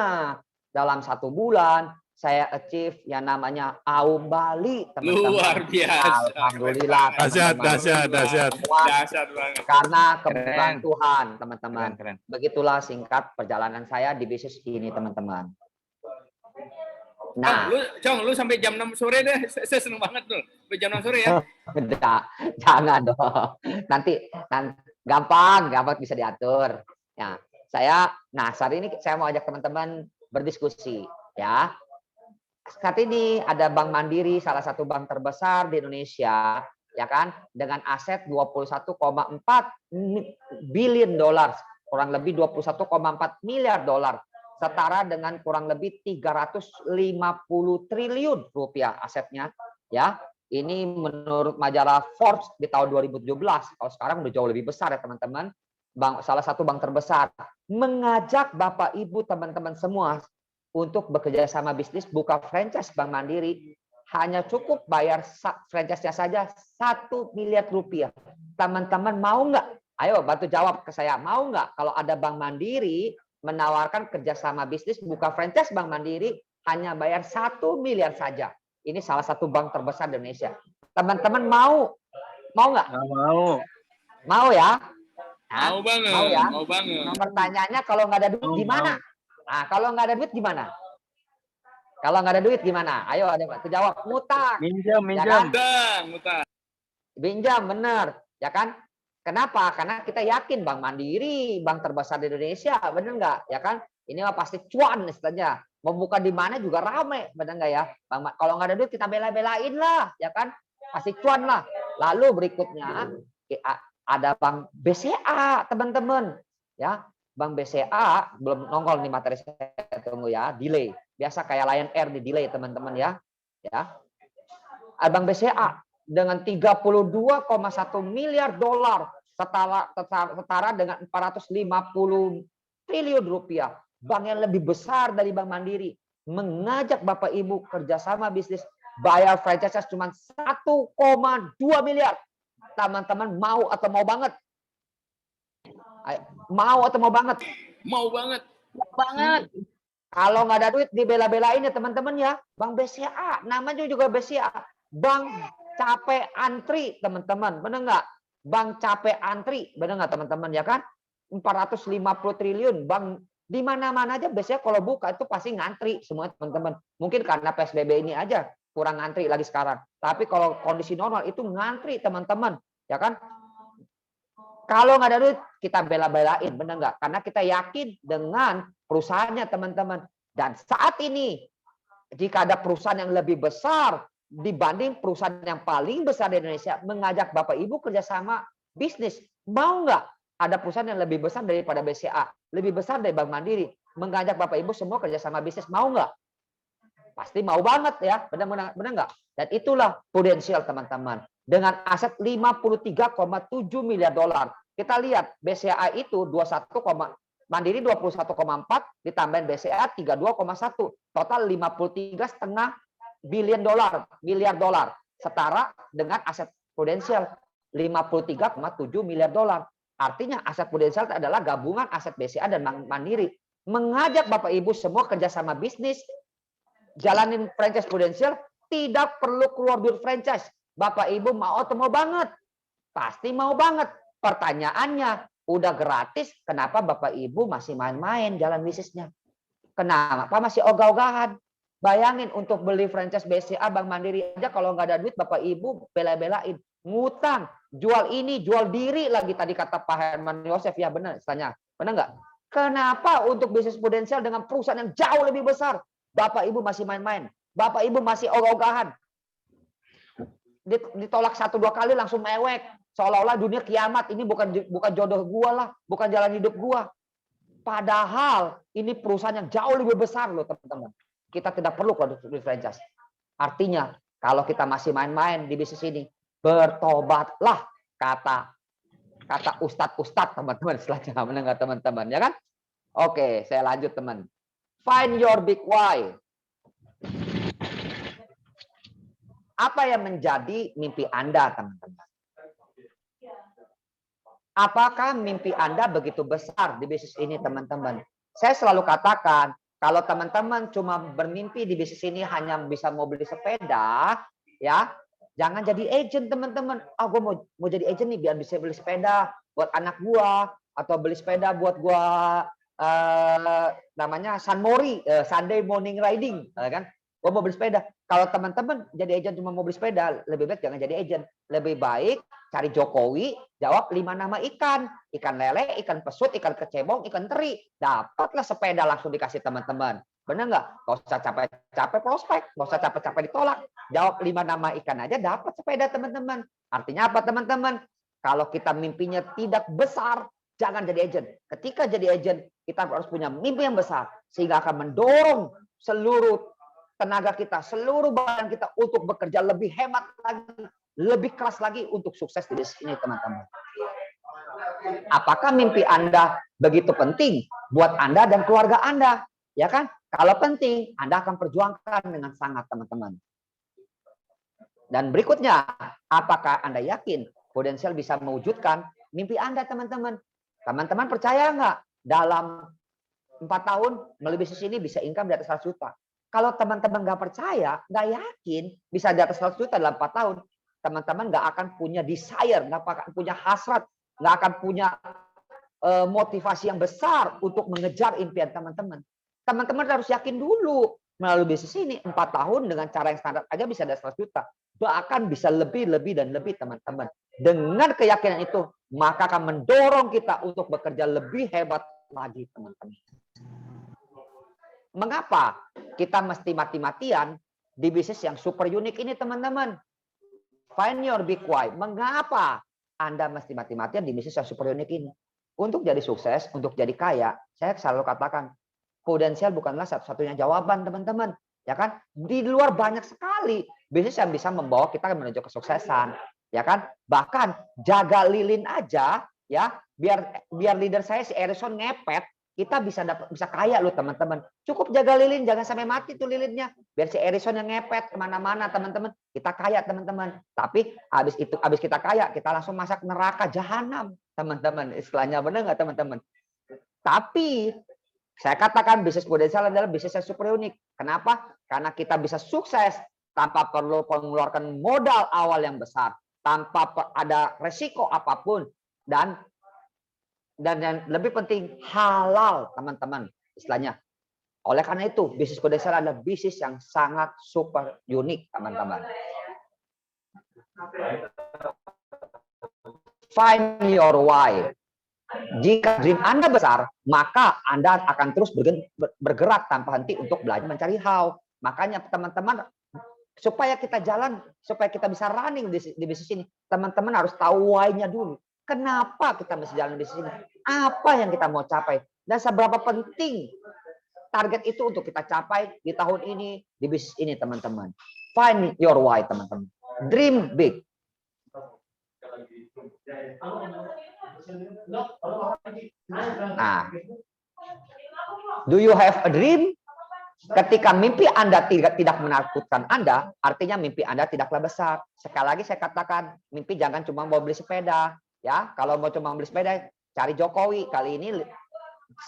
dalam 1 bulan, saya achieve yang namanya Aum Bali, teman-teman. Luar biasa. Alhamdulillah. Dahsyat. Dahsyat banget. Karena kebetulan Tuhan, teman-teman. Keren. Begitulah singkat perjalanan saya di bisnis ini, teman-teman. Nah, Cong, lu sampai jam 6 sore deh. Saya seneng banget tuh. Sampai jam 6 sore ya. jangan dong. Nanti gampang bisa diatur. Ya, saat ini saya mau ajak teman-teman berdiskusi, ya. Saat ini ada Bank Mandiri, salah satu bank terbesar di Indonesia, ya kan, dengan aset 21,4 billion dolar, kurang lebih 21,4 miliar dolar. Setara dengan kurang lebih 350 triliun rupiah asetnya, ya. Ini menurut majalah Forbes di tahun 2017. Kalau sekarang udah jauh lebih besar ya teman-teman. Salah satu bank terbesar mengajak Bapak Ibu teman-teman semua untuk bekerja sama bisnis buka franchise Bank Mandiri. Hanya cukup bayar franchise-nya saja 1 miliar rupiah. Teman-teman mau nggak? Ayo bantu jawab ke saya. Mau nggak kalau ada Bank Mandiri menawarkan kerjasama bisnis buka franchise Bank Mandiri hanya bayar 1 miliar saja. Ini salah satu bank terbesar di Indonesia. Teman-teman mau nggak? Mau. Mau ya? Nah, Mau banget. mau ya? Mau banget. Nah, pertanyaannya kalau nggak ada duit gimana? Nah, kalau nggak ada duit gimana? Kalau nggak ada duit gimana? Ayo ada jawab. Ngutang. Minjam. Ya kan? Ngutang. Pinjam, benar. Ya kan? Kenapa? Karena kita yakin Bank Mandiri, bank terbesar di Indonesia, benar nggak? Ya kan? Ini mah pasti cuan istilahnya. Mau buka di mana juga rame, benar nggak ya? Kalau nggak ada duit kita bela-belain lah, ya kan? Pasti cuan lah. Lalu berikutnya ada Bank BCA, teman-teman. Ya, Bank BCA belum nongol nih materi saya, tunggu ya, delay. Biasa kayak Lion Air di delay, teman-teman ya. Ya. Bank BCA dengan 32,1 miliar dolar setara dengan 450 triliun rupiah. Bank yang lebih besar dari Bank Mandiri mengajak Bapak Ibu kerjasama bisnis bayar franchise cuma 1,2 miliar. Teman-teman mau atau mau banget? Mau atau mau banget? Mau banget. Banget. Kalau nggak ada duit dibela-belain ya teman-teman ya. Bank BCA, namanya juga BCA. Bank capek antri teman-teman, benar nggak? Bank capek antri, benar nggak teman-teman ya kan? 450 triliun, bank di mana-mana aja BCA kalau buka itu pasti ngantri semua teman-teman. Mungkin karena PSBB ini aja kurang ngantri lagi sekarang. Tapi kalau kondisi normal itu ngantri teman-teman, ya kan? Kalau nggak ada duit, kita bela-belain, benar nggak? Karena kita yakin dengan perusahaannya, teman-teman. Dan saat ini, jika ada perusahaan yang lebih besar dibanding perusahaan yang paling besar di Indonesia, mengajak Bapak Ibu kerjasama bisnis, mau nggak? Ada perusahaan yang lebih besar daripada BCA, lebih besar dari Bank Mandiri, mengajak Bapak Ibu semua kerjasama bisnis, mau nggak? Pasti mau banget ya, benar nggak? Dan itulah potensial teman-teman. Dengan aset 53,7 miliar dolar. Kita lihat BCA itu 21, Mandiri 21,4 ditambahin BCA 32,1. Total 53,5 miliar dolar. Setara dengan aset potensial 53,7 miliar dolar. Artinya aset potensial adalah gabungan aset BCA dan Mandiri. Mengajak Bapak Ibu semua kerjasama bisnis, jalanin franchise potensial, tidak perlu keluar duit franchise. Bapak Ibu mau atau mau banget? Pasti mau banget. Pertanyaannya, udah gratis, kenapa Bapak Ibu masih main-main jalan bisnisnya? Kenapa masih ogah-ogahan? Bayangin untuk beli franchise BCA, Bank Mandiri aja kalau nggak ada duit Bapak Ibu bela-belain. Ngutang, jual ini, jual diri lagi tadi kata Pak Herman Yosef. Ya benar, istilahnya. Benar nggak? Kenapa untuk bisnis potensial dengan perusahaan yang jauh lebih besar, Bapak Ibu masih main-main? Bapak Ibu masih ogah-ogahan. Ditolak 1-2 kali langsung mewek, seolah-olah dunia kiamat, ini bukan jodoh gua lah, bukan jalan hidup gua. Padahal ini perusahaan yang jauh lebih besar loh teman-teman. Kita tidak perlu produk franchise. Artinya kalau kita masih main-main di bisnis ini, bertobatlah, kata ustadz teman-teman, selanjutnya mendengar teman-teman ya kan? Oke, saya lanjut teman. Find your big why. Apa yang menjadi mimpi Anda, teman-teman? Apakah mimpi Anda begitu besar di bisnis ini, teman-teman? Saya selalu katakan, kalau teman-teman cuma bermimpi di bisnis ini hanya bisa mau beli sepeda, ya, jangan jadi agent, teman-teman. Gue mau jadi agent nih biar bisa beli sepeda buat anak gua, atau beli sepeda buat gua namanya Sunday morning riding, kan? Gue mau beli sepeda. Kalau teman-teman jadi agent cuma mau beli sepeda, lebih baik jangan jadi agent. Lebih baik cari Jokowi, jawab 5 nama ikan. Ikan lele, ikan pesut, ikan kecebong, ikan teri. Dapatlah sepeda langsung dikasih teman-teman. Benar nggak? Nggak usah capek-capek prospek, nggak usah capek-capek ditolak. Jawab 5 nama ikan aja dapat sepeda teman-teman. Artinya apa teman-teman? Kalau kita mimpinya tidak besar, jangan jadi agent. Ketika jadi agent, kita harus punya mimpi yang besar. Sehingga akan mendorong seluruh tenaga kita, seluruh badan kita untuk bekerja lebih hemat lagi, lebih keras lagi untuk sukses di sini, teman-teman. Apakah mimpi Anda begitu penting buat Anda dan keluarga Anda? Ya kan? Kalau penting, Anda akan perjuangkan dengan sangat, teman-teman. Dan berikutnya, apakah Anda yakin potensial bisa mewujudkan mimpi Anda, teman-teman? Teman-teman percaya nggak dalam 4 tahun melalui bisnis ini bisa income di atas 100 juta? Kalau teman-teman nggak percaya, nggak yakin bisa di atas 100 juta dalam 4 tahun, teman-teman nggak akan punya desire, nggak akan punya hasrat, nggak akan punya motivasi yang besar untuk mengejar impian teman-teman. Teman-teman harus yakin dulu melalui bisnis ini 4 tahun dengan cara yang standar aja bisa di atas 100 juta. Bahkan bisa lebih dan lebih, teman-teman. Dengan keyakinan itu, maka akan mendorong kita untuk bekerja lebih hebat lagi, teman-teman. Mengapa kita mesti mati-matian di bisnis yang super unik ini, teman-teman? Find your big why. Mengapa Anda mesti mati-matian di bisnis yang super unik ini? Untuk jadi sukses, untuk jadi kaya, saya selalu katakan, potensial bukanlah satu-satunya jawaban, teman-teman. Ya kan? Di luar banyak sekali bisnis yang bisa membawa kita menuju kesuksesan. Ya kan? Bahkan jaga lilin aja, ya, biar leader saya si Erison ngepet, kita bisa kaya loh, teman-teman. Cukup jaga lilin, jangan sampai mati tuh lilinnya. Biar si Erison yang ngepet kemana-mana, teman-teman. Kita kaya, teman-teman. Tapi habis kita kaya, kita langsung masak neraka jahanam, teman-teman. Istilahnya benar nggak, teman-teman? Tapi Saya katakan bisnis potensial adalah bisnis yang super unik. Kenapa? Karena kita bisa sukses tanpa perlu mengeluarkan modal awal yang besar, tanpa ada resiko apapun, dan yang lebih penting halal, teman-teman, istilahnya. Oleh karena itu, bisnis potensial adalah bisnis yang sangat super unik, teman-teman. Find your why. Jika dream Anda besar, maka Anda akan terus bergerak tanpa henti untuk belajar mencari how. Makanya teman-teman, supaya kita jalan, supaya kita bisa running di bisnis ini, teman-teman harus tahu why-nya dulu. Kenapa kita mesti jalan di bisnis ini? Apa yang kita mau capai? Dan seberapa penting target itu untuk kita capai di tahun ini, di bisnis ini, teman-teman. Find your why, teman-teman. Dream big. Nah, do you have a dream? Ketika mimpi Anda tidak menakutkan Anda, artinya mimpi Anda tidaklah besar. Sekali lagi saya katakan, mimpi jangan cuma mau beli sepeda, ya. Kalau mau cuma beli sepeda, cari Jokowi. Kali ini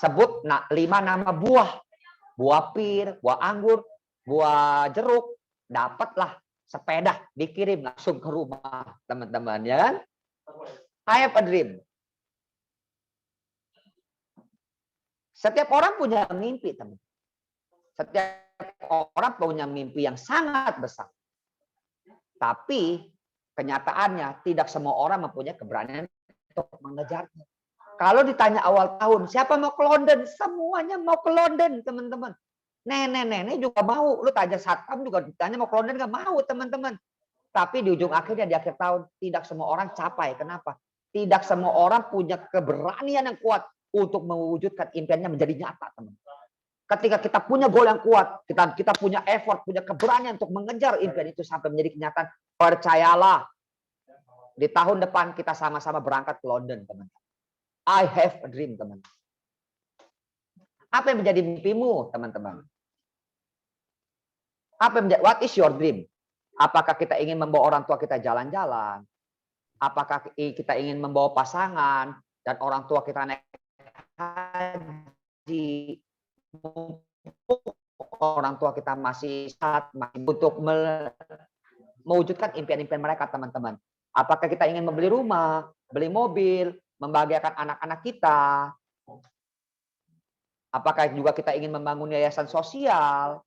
sebut 5 nama buah. Buah pir, buah anggur, buah jeruk, dapatlah sepeda, dikirim langsung ke rumah, teman-teman, ya kan? I have a dream. Setiap orang punya mimpi, teman. Setiap orang punya mimpi yang sangat besar. Tapi kenyataannya tidak semua orang mempunyai keberanian untuk mengejarnya. Kalau ditanya awal tahun, siapa mau ke London? Semuanya mau ke London, teman-teman. Nenek-nenek juga mau. Lu tanya satpam juga ditanya mau ke London, nggak mau, teman-teman. Tapi di ujung akhirnya di akhir tahun tidak semua orang capai. Kenapa? Tidak semua orang punya keberanian yang kuat untuk mewujudkan impiannya menjadi nyata, teman. Ketika kita punya goal yang kuat, kita punya effort, punya keberanian untuk mengejar impian itu sampai menjadi kenyataan, percayalah, di tahun depan kita sama-sama berangkat ke London, teman. I have a dream, teman. Apa yang menjadi mimpimu, teman-teman? What is your dream? Apakah kita ingin membawa orang tua kita jalan-jalan? Apakah kita ingin membawa pasangan dan orang tua kita naik haji? Orang tua kita masih sehat untuk mewujudkan impian-impian mereka, teman-teman. Apakah kita ingin membeli rumah, beli mobil, membahagiakan anak-anak kita? Apakah juga kita ingin membangun yayasan sosial?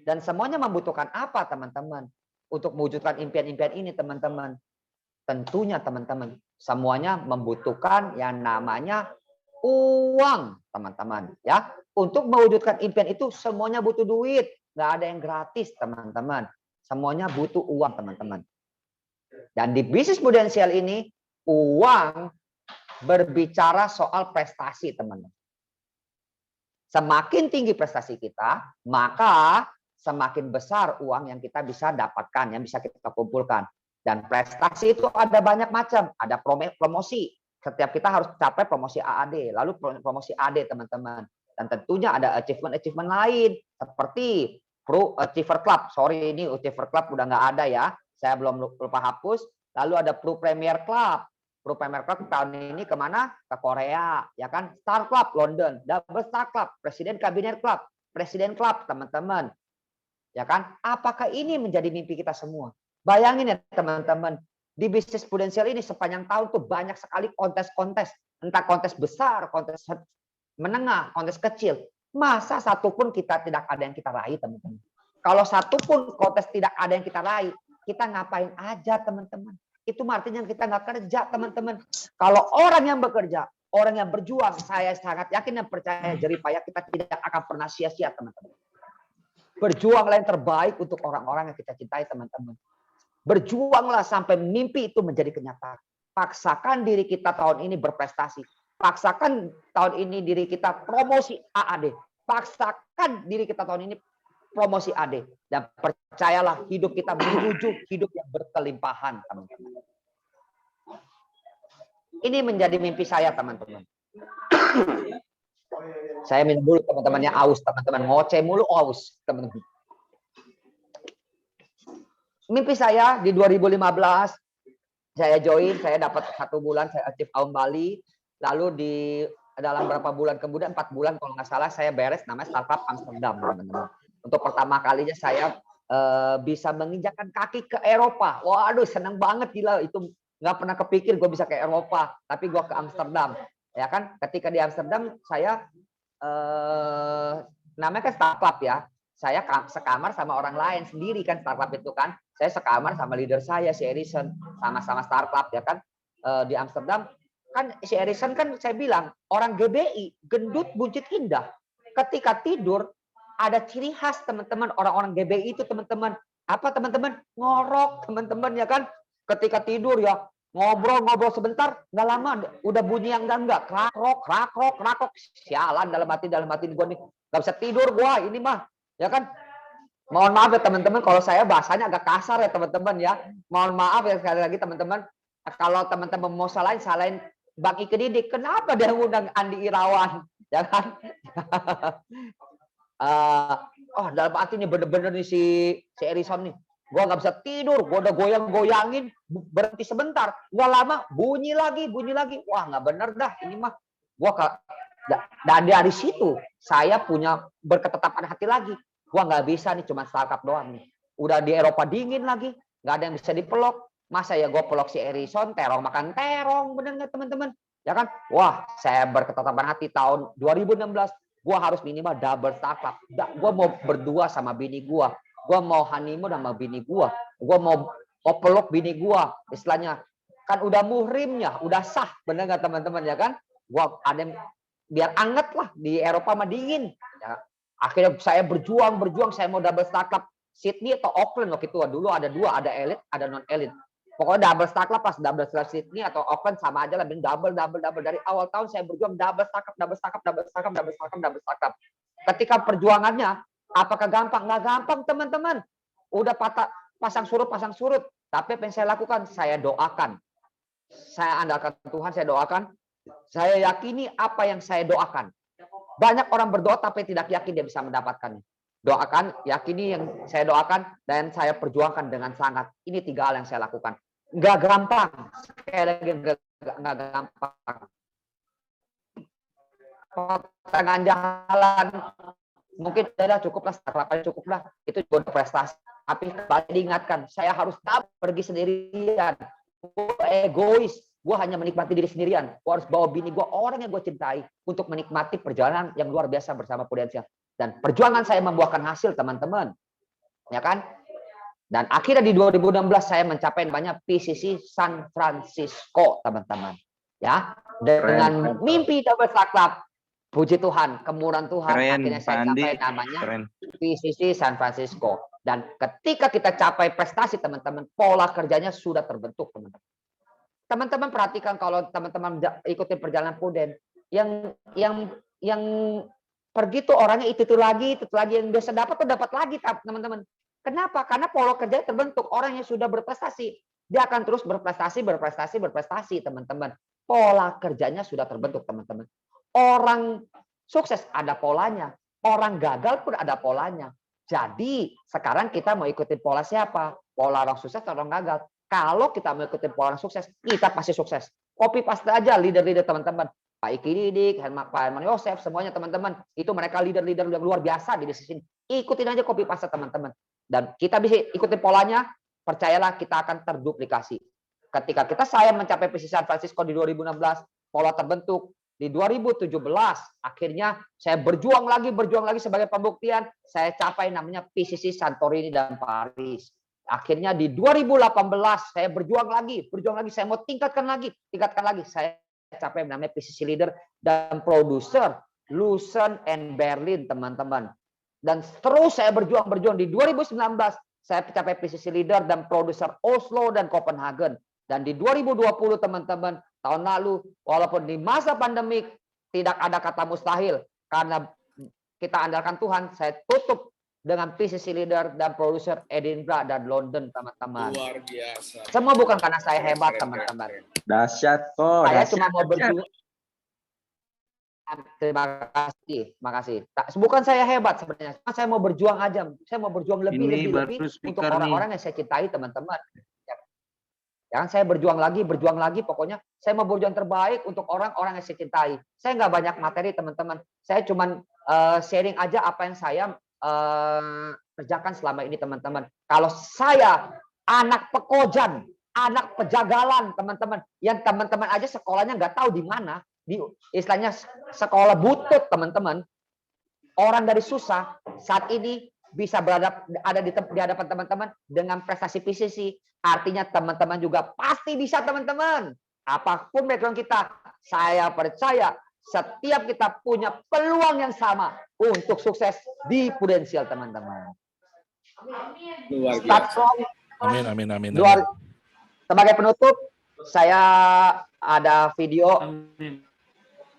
Dan semuanya membutuhkan apa, teman-teman? Untuk mewujudkan impian-impian ini, teman-teman. Tentunya, teman-teman, semuanya membutuhkan yang namanya uang, teman-teman. Ya, untuk mewujudkan impian itu semuanya butuh duit. Nggak ada yang gratis, teman-teman. Semuanya butuh uang, teman-teman. Dan di bisnis potensial ini, uang berbicara soal prestasi, teman-teman. Semakin tinggi prestasi kita, maka semakin besar uang yang kita bisa dapatkan, yang bisa kita kumpulkan. Dan prestasi itu ada banyak macam. Ada promosi. Setiap kita harus capai promosi AAD. Lalu promosi AD, teman-teman. Dan tentunya ada achievement-achievement lain. Seperti Pro Achiever Club. Sorry, ini Achiever Club udah nggak ada ya. Saya belum lupa hapus. Lalu ada Pro Premier Club. Pro Premier Club tahun ini kemana? Ke Korea. Ya kan? Star Club London. Double Star Club. Presiden Kabinet Club. Presiden Club, teman-teman. Ya kan? Apakah ini menjadi mimpi kita semua? Bayangin ya, teman-teman. Di bisnis potensial ini sepanjang tahun tuh banyak sekali kontes-kontes. Entah kontes besar, kontes menengah, kontes kecil. Masa satupun kita tidak ada yang kita raih, teman-teman. Kalau satupun kontes tidak ada yang kita raih, kita ngapain aja, teman-teman. Itu artinya kita nggak kerja, teman-teman. Kalau orang yang bekerja, orang yang berjuang, saya sangat yakin dan percaya jerih payah kita tidak akan pernah sia-sia, teman-teman. Berjuanglah yang terbaik untuk orang-orang yang kita cintai, teman-teman. Berjuanglah sampai mimpi itu menjadi kenyataan. Paksakan diri kita tahun ini berprestasi. Paksakan tahun ini diri kita promosi AAD. Paksakan diri kita tahun ini promosi AD. Dan percayalah hidup kita menuju hidup yang berkelimpahan, teman-teman. Ini menjadi mimpi saya, teman-teman. Saya minum dulu, teman-temannya aus, teman-teman. Ngoceh mulu aus, teman-teman. Mimpi saya di 2015, saya join, saya dapat 1 bulan, saya achieve Aum Bali. Lalu di dalam berapa bulan kemudian, 4 bulan kalau nggak salah, saya beres namanya Startup Amsterdam, teman-teman. Untuk pertama kalinya saya bisa menginjakkan kaki ke Eropa. Waduh, seneng banget, gila. Itu nggak pernah kepikir gue bisa ke Eropa, tapi gue ke Amsterdam. Ya kan, ketika di Amsterdam saya namanya kan startup ya. Saya sekamar sama orang lain sendiri kan, startup itu kan. Saya sekamar sama leader saya si Erison, sama-sama startup ya kan. Di Amsterdam kan si Erison kan saya bilang orang GBI, gendut buncit indah. Ketika tidur ada ciri khas teman-teman, orang-orang GBI itu teman-teman. Apa teman-teman? Ngorok teman-teman ya kan. Ketika tidur ya ngobrol-ngobrol sebentar, nggak lama udah bunyi yang enggak, krakrok, krakrok, krakrok. Sialan dalam hati gue nih, nggak bisa tidur gua ini mah, ya kan. Mohon maaf ya teman-teman, kalau saya bahasanya agak kasar ya teman-teman ya. Mohon maaf ya sekali lagi teman-teman. Kalau teman-teman mau salahin Bang Ike Didik, kenapa dia ngundang Andi Irawan, ya kan? Dalam hati ini bener-bener nih si Erison nih. Gua nggak bisa tidur, gua udah goyang-goyangin, berhenti sebentar, nggak lama bunyi lagi. Wah nggak bener dah ini mah. Dan dari situ saya punya berketetapan hati lagi. Gua nggak bisa nih cuma startup doang nih. Udah di Eropa dingin lagi, nggak ada yang bisa dipelok. Masa ya gue pelok si Erison, terong makan terong, bener nggak teman-teman? Ya kan? Wah, saya berketetapan hati tahun 2016, gue harus minimal double startup. Gue mau berdua sama bini gue. Gue mau honeymoon sama bini gue. Gue mau peluk bini gue. Istilahnya kan udah muhrimnya, udah sah, bener nggak teman-teman ya kan? Gue ada biar anget lah di Eropa mah dingin. Ya. Akhirnya saya berjuang, saya mau double startup. Sydney atau Auckland waktu itu dulu ada dua, ada elit, ada non elit. Pokoknya double startup pas double startup Sydney atau Auckland sama aja lah, double dari awal tahun saya berjuang double startup. Ketika perjuangannya apakah gampang? Nggak gampang teman-teman. Udah pasang surut. Tapi apa yang saya lakukan? Saya doakan. Saya andalkan Tuhan, saya doakan. Saya yakini apa yang saya doakan. Banyak orang berdoa tapi tidak yakin dia bisa mendapatkannya. Doakan, yakini yang saya doakan, dan saya perjuangkan dengan sangat. Ini 3 hal yang saya lakukan. Nggak gampang. Sekali lagi, nggak gampang. Pertengahan jalan, mungkin sudah cukuplah, sarapan cukuplah. Itu juga prestasi. Tapi kembali diingatkan, saya harus tak pergi sendirian. Gue egois. Gue hanya menikmati diri sendirian. Gue harus bawa bini gue, orang yang gue cintai, untuk menikmati perjalanan yang luar biasa bersama Prudensial. Dan perjuangan saya membuahkan hasil, teman-teman. Ya kan? Dan akhirnya di 2016 saya mencapai namanya PCC San Francisco, teman-teman. Ya, dengan mimpi double startup. Puji Tuhan, kemurahan Tuhan, akhirnya saya capai namanya PCC San Francisco. Dan ketika kita capai prestasi, teman-teman, pola kerjanya sudah terbentuk, teman-teman. Teman-teman perhatikan kalau teman-teman ikutin perjalanan Pruden, yang pergi tuh orangnya itu lagi yang biasa dapat tuh dapat lagi, teman-teman. Kenapa? Karena pola kerja terbentuk. Orang yang sudah berprestasi, dia akan terus berprestasi, teman-teman. Pola kerjanya sudah terbentuk, teman-teman. Orang sukses ada polanya, orang gagal pun ada polanya. Jadi sekarang kita mau ikutin pola siapa? Pola orang sukses atau orang gagal? Kalau kita mau ikutin pola orang sukses, kita pasti sukses. Copy paste aja leader-leader, teman-teman. Pak Ike Didik, Pak Herman Yosef, semuanya teman-teman. Itu mereka leader-leader yang luar biasa di bisnis ini. Ikutin aja copy paste, teman-teman. Dan kita bisa ikutin polanya, percayalah kita akan terduplikasi. Ketika saya mencapai PCC San Francisco di 2016, pola terbentuk. Di 2017, akhirnya saya berjuang lagi sebagai pembuktian. Saya capai namanya PCC Santorini dan Paris. Akhirnya di 2018, saya berjuang lagi. Saya mau tingkatkan lagi. Saya capai namanya PCC Leader dan Producer Lucerne and Berlin, teman-teman. Dan terus saya berjuang. Di 2019, saya capai PCC Leader dan Producer Oslo dan Copenhagen. Dan di 2020, teman-teman, tahun lalu, walaupun di masa pandemik, tidak ada kata mustahil. Karena kita andalkan Tuhan, saya tutup dengan PCC Leader dan Producer Edinburgh dan London, teman-teman. Luar biasa. Semua bukan karena saya hebat, teman-teman. Dahsyat kok. Saya cuma mau berjuang. Terima kasih. Bukan saya hebat sebenarnya. Saya mau berjuang aja. Saya mau berjuang lebih untuk orang-orang yang saya cintai, teman-teman. Ya kan, saya berjuang lagi, pokoknya saya mau berjuang terbaik untuk orang-orang yang saya cintai. Saya nggak banyak materi, teman-teman. Saya cuman sharing aja apa yang saya kerjakan selama ini, teman-teman. Kalau saya anak pekojan, anak pejagalan, teman-teman, yang teman-teman aja sekolahnya nggak tahu di mana, di istilahnya sekolah butut, teman-teman. Orang dari susah saat ini bisa ada di hadapan teman-teman dengan prestasi PCC. Artinya teman-teman juga pasti bisa, teman-teman. Apapun background kita, saya percaya setiap kita punya peluang yang sama untuk sukses di Prudensial, teman-teman. Luar biasa. Amin, amin, amin. Sebagai penutup, saya ada video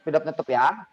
penutup ya.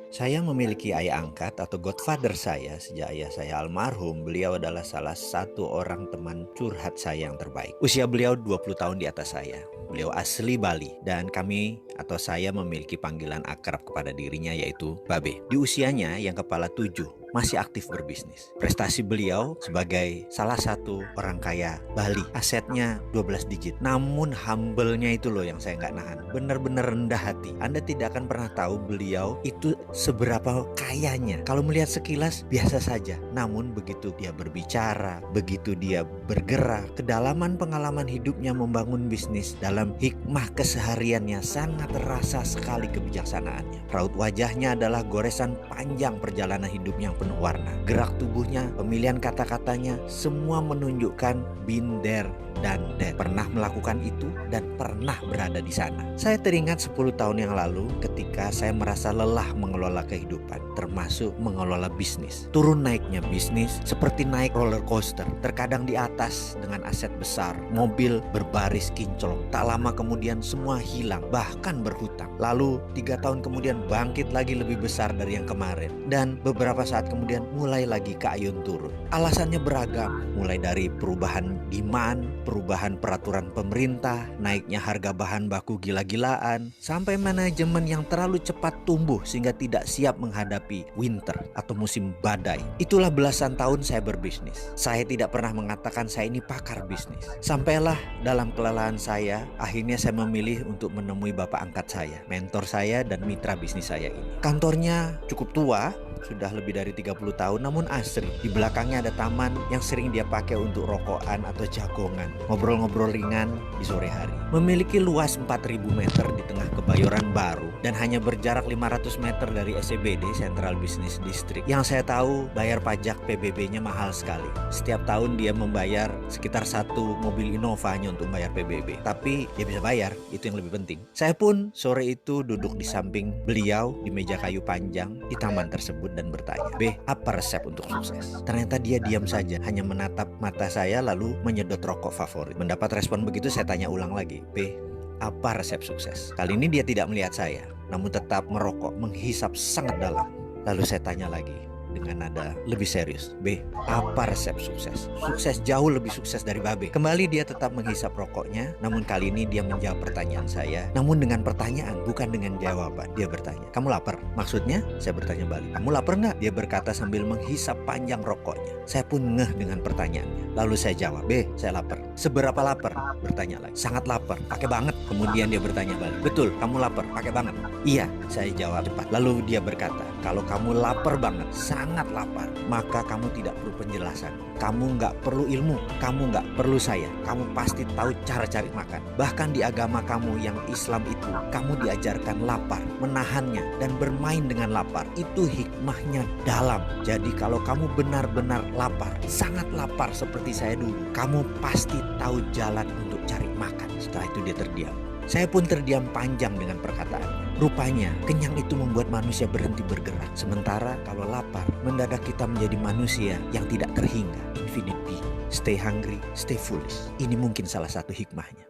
Saya memiliki ayah angkat atau godfather saya sejak ayah saya almarhum. Beliau adalah salah satu orang teman curhat saya yang terbaik. Usia beliau 20 tahun di atas saya. Beliau asli Bali dan kami atau saya memiliki panggilan akrab kepada dirinya yaitu Babe. Di usianya yang kepala 7 masih aktif berbisnis. Prestasi beliau sebagai salah satu orang kaya Bali. Asetnya 12 digit. Namun humble-nya itu loh yang saya nggak nahan. Benar-benar rendah hati. Anda tidak akan pernah tahu beliau itu seberapa kayanya. Kalau melihat sekilas biasa saja. Namun begitu dia berbicara, begitu dia bergerak, kedalaman pengalaman hidupnya membangun bisnis, dalam hikmah kesehariannya sangat terasa sekali kebijaksanaannya. Raut wajahnya adalah goresan panjang perjalanan hidup yang penuh warna. Gerak tubuhnya, pemilihan kata-katanya, semua menunjukkan been there dan that. Pernah melakukan itu dan pernah berada di sana. Saya teringat 10 tahun yang lalu ketika saya merasa lelah mengelola kehidupan, termasuk mengelola bisnis. Turun naiknya bisnis seperti naik roller coaster. Terkadang di atas dengan aset besar, mobil berbaris kinclong. Tak lama kemudian semua hilang, bahkan berhutang. Lalu 3 tahun kemudian bangkit lagi lebih besar dari yang kemarin. Dan beberapa saat kemudian mulai lagi keayun turun. Alasannya beragam, mulai dari perubahan demand, perubahan peraturan pemerintah, naiknya harga bahan baku gila-gilaan, sampai manajemen yang terlalu cepat tumbuh sehingga tidak siap menghadapi winter atau musim badai. Itulah belasan tahun saya berbisnis. Saya tidak pernah mengatakan saya ini pakar bisnis. Sampailah dalam kelelahan saya, akhirnya saya memilih untuk menemui bapak angkat saya, mentor saya dan mitra bisnis saya ini. Kantornya cukup tua, sudah lebih dari 30 tahun namun asri. Di belakangnya ada taman yang sering dia pakai untuk rokokan atau jagongan, ngobrol-ngobrol ringan di sore hari. Memiliki luas 4.000 meter di tengah Kebayoran Baru dan hanya berjarak 500 meter dari SCBD Central Business District. Yang saya tahu bayar pajak PBB-nya mahal sekali. Setiap tahun dia membayar sekitar 1 mobil Innova hanya untuk bayar PBB. Tapi dia bisa bayar, itu yang lebih penting. Saya pun sore itu duduk di samping beliau di meja kayu panjang di taman tersebut dan bertanya, "Be, apa resep untuk sukses?" Ternyata dia diam saja, hanya menatap mata saya lalu menyedot rokok favorit. Mendapat respon begitu, saya tanya ulang lagi, "Be, apa resep sukses?" Kali ini dia tidak melihat saya, namun tetap merokok, menghisap sangat dalam. Lalu saya tanya lagi dengan nada lebih serius, "Be, apa resep sukses?" Sukses jauh lebih sukses dari Babe. Kembali dia tetap menghisap rokoknya, namun kali ini dia menjawab pertanyaan saya. Namun dengan pertanyaan, bukan dengan jawaban. Dia bertanya, "Kamu lapar?" Maksudnya, saya bertanya balik, "Kamu lapar nggak?" Dia berkata sambil menghisap panjang rokoknya. Saya pun ngeh dengan pertanyaannya. Lalu saya jawab, "Be, saya lapar." "Seberapa lapar?" Bertanya lagi. "Sangat lapar, pakai banget." Kemudian dia bertanya balik, "Betul, kamu lapar, pakai banget?" "Iya," saya jawab cepat. Lalu dia berkata, "Kalau kamu lapar banget, sangat lapar, maka kamu tidak perlu penjelasan. Kamu nggak perlu ilmu, kamu nggak perlu saya. Kamu pasti tahu cara cari makan. Bahkan di agama kamu yang Islam itu, kamu diajarkan lapar, menahannya, dan bermain dengan lapar. Itu hikmahnya dalam. Jadi kalau kamu benar-benar lapar, sangat lapar seperti saya dulu, kamu pasti tahu jalan untuk cari makan." Setelah itu dia terdiam. Saya pun terdiam panjang dengan perkataannya. Rupanya kenyang itu membuat manusia berhenti bergerak. Sementara kalau lapar, mendadak kita menjadi manusia yang tidak terhingga. Infinite being. Stay hungry, stay foolish. Ini mungkin salah satu hikmahnya.